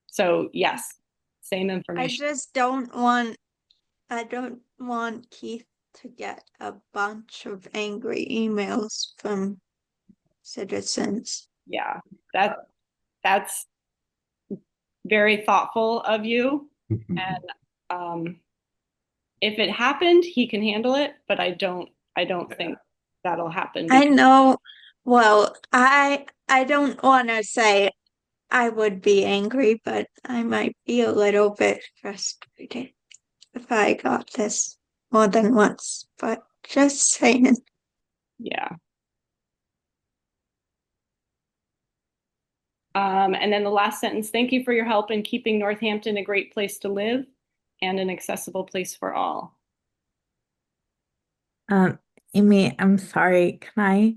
A: So yes, same
F: I
A: information.
F: just I don't want Keith to get a bunch of angry emails from citizens.
A: Yeah, that's very thoughtful of you. And if it happened, he can handle it, but I don't think that'll happen.
F: I know, well, I don't want to say I would be angry, but I might be a little bit frustrated if I got this more than once. But just saying.
A: Yeah. And then the last sentence, thank you for your help in keeping Northampton a great place to live and an accessible place for all.
B: Amy, I'm sorry. Can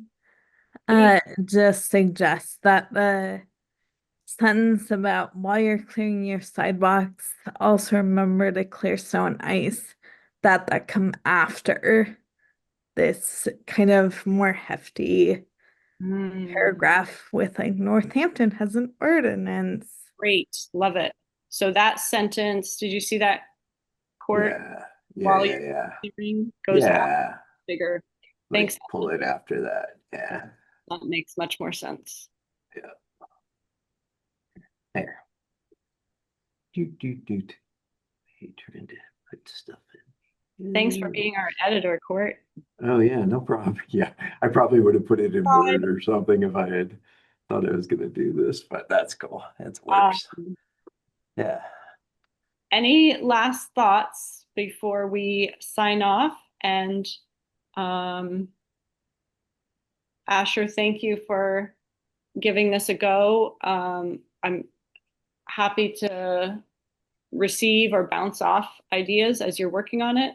B: I just suggest that the sentence about while you're clearing your sidewalks, also remember to clear snow and ice, that come after this kind of more hefty paragraph with like Northampton has an ordinance.
A: Great, love it. So that sentence, did you see that, Court? While you're clearing goes out bigger.
E: Like,
A: Thanks.
E: pull it after that. Yeah.
A: That makes much more sense.
E: Yeah. There. Doot. Hey, trying to put stuff in.
A: Thanks for being our editor, Court.
E: Oh yeah, no problem. Yeah, I probably would have put it in Word or something if I had thought I was gonna do this, but that's cool. It works. Yeah.
A: Any last thoughts before we sign off? And Asher, thank you for giving this a go. I'm happy to receive or bounce off ideas as you're working on it.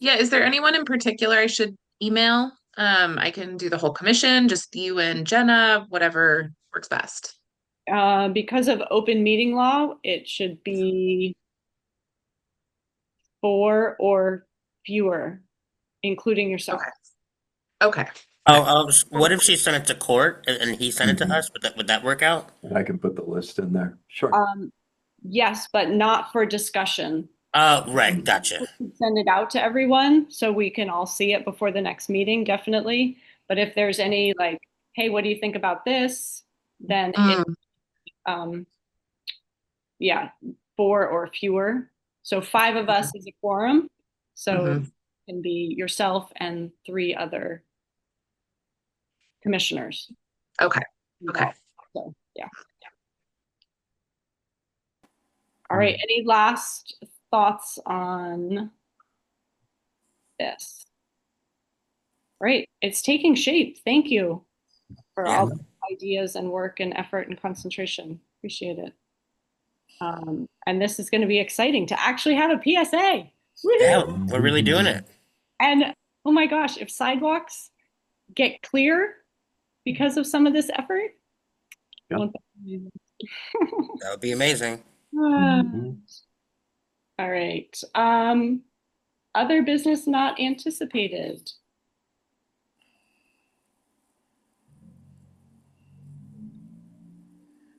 D: Yeah, is there anyone in particular I should email? I can do the whole commission, just you and Jenna, whatever works best.
A: Because of open meeting law, it should be 4 or fewer, including yourself.
D: Okay.
C: What if she sent it to Court and he sent it to us? Would that work out?
E: And I can put the list in there. Sure.
A: Yes, but not for discussion.
C: Right, gotcha.
A: Send it out to everyone so we can all see it before the next meeting, definitely. But if there's any like, hey, what do you think about this? Then yeah, 4 or fewer. So 5 of us is a quorum. So it can be yourself and 3 other commissioners.
D: Okay.
A: So yeah. All right. Any last thoughts on this? Right. It's taking shape. Thank you for all the ideas and work and effort and concentration. Appreciate it. And this is going to be exciting to actually have a PSA. Woo-hoo!
C: Yeah, we're really doing it.
A: And oh my gosh, if sidewalks get clear because of some of this effort,
E: Yep.
C: That would be amazing.
A: All right. Other business not anticipated.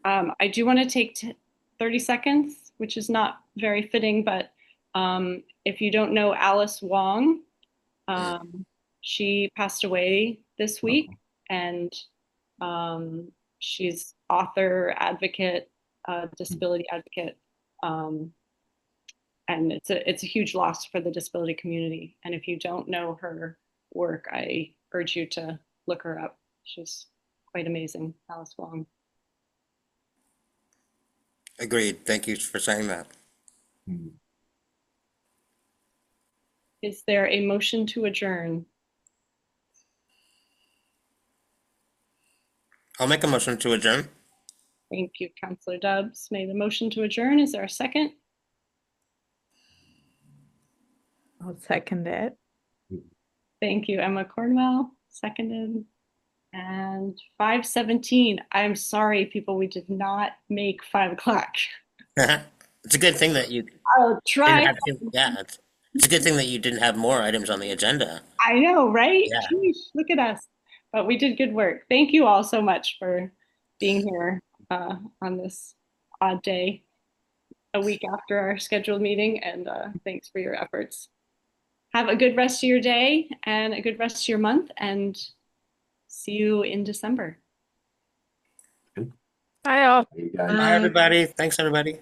A: I do want to take 30 seconds, which is not very fitting, but if you don't know Alice Wong, she passed away this week, and she's author, advocate, disability advocate, and it's a huge loss for the disability community. And if you don't know her work, I urge you to look her up. She's quite amazing, Alice Wong.
C: Agreed. Thank you for saying that.
E: Hmm.
A: Is there a motion to adjourn?
C: I'll make a motion to adjourn.
A: Thank you, Councillor Dubs made the motion to adjourn. Is there a second?
B: I'll second it.
A: Thank you, Emma Cornwell, seconded. And 5:17. I'm sorry, people, we did not make 5 o'clock.
C: It's a good thing that you
A: I'll
C: didn't
A: try.
C: have to, yeah, it's a good thing that you didn't have more items on the agenda.
A: I know, right?
C: Yeah.
A: Sheesh, look at us. But we did good work. Thank you all so much for being here on this odd day, a week after our scheduled meeting, and thanks for your efforts. Have a good rest of your day and a good rest of your month, and see you in December.
G: Bye all.
E: You guys.
C: Bye, everybody. Thanks, everybody.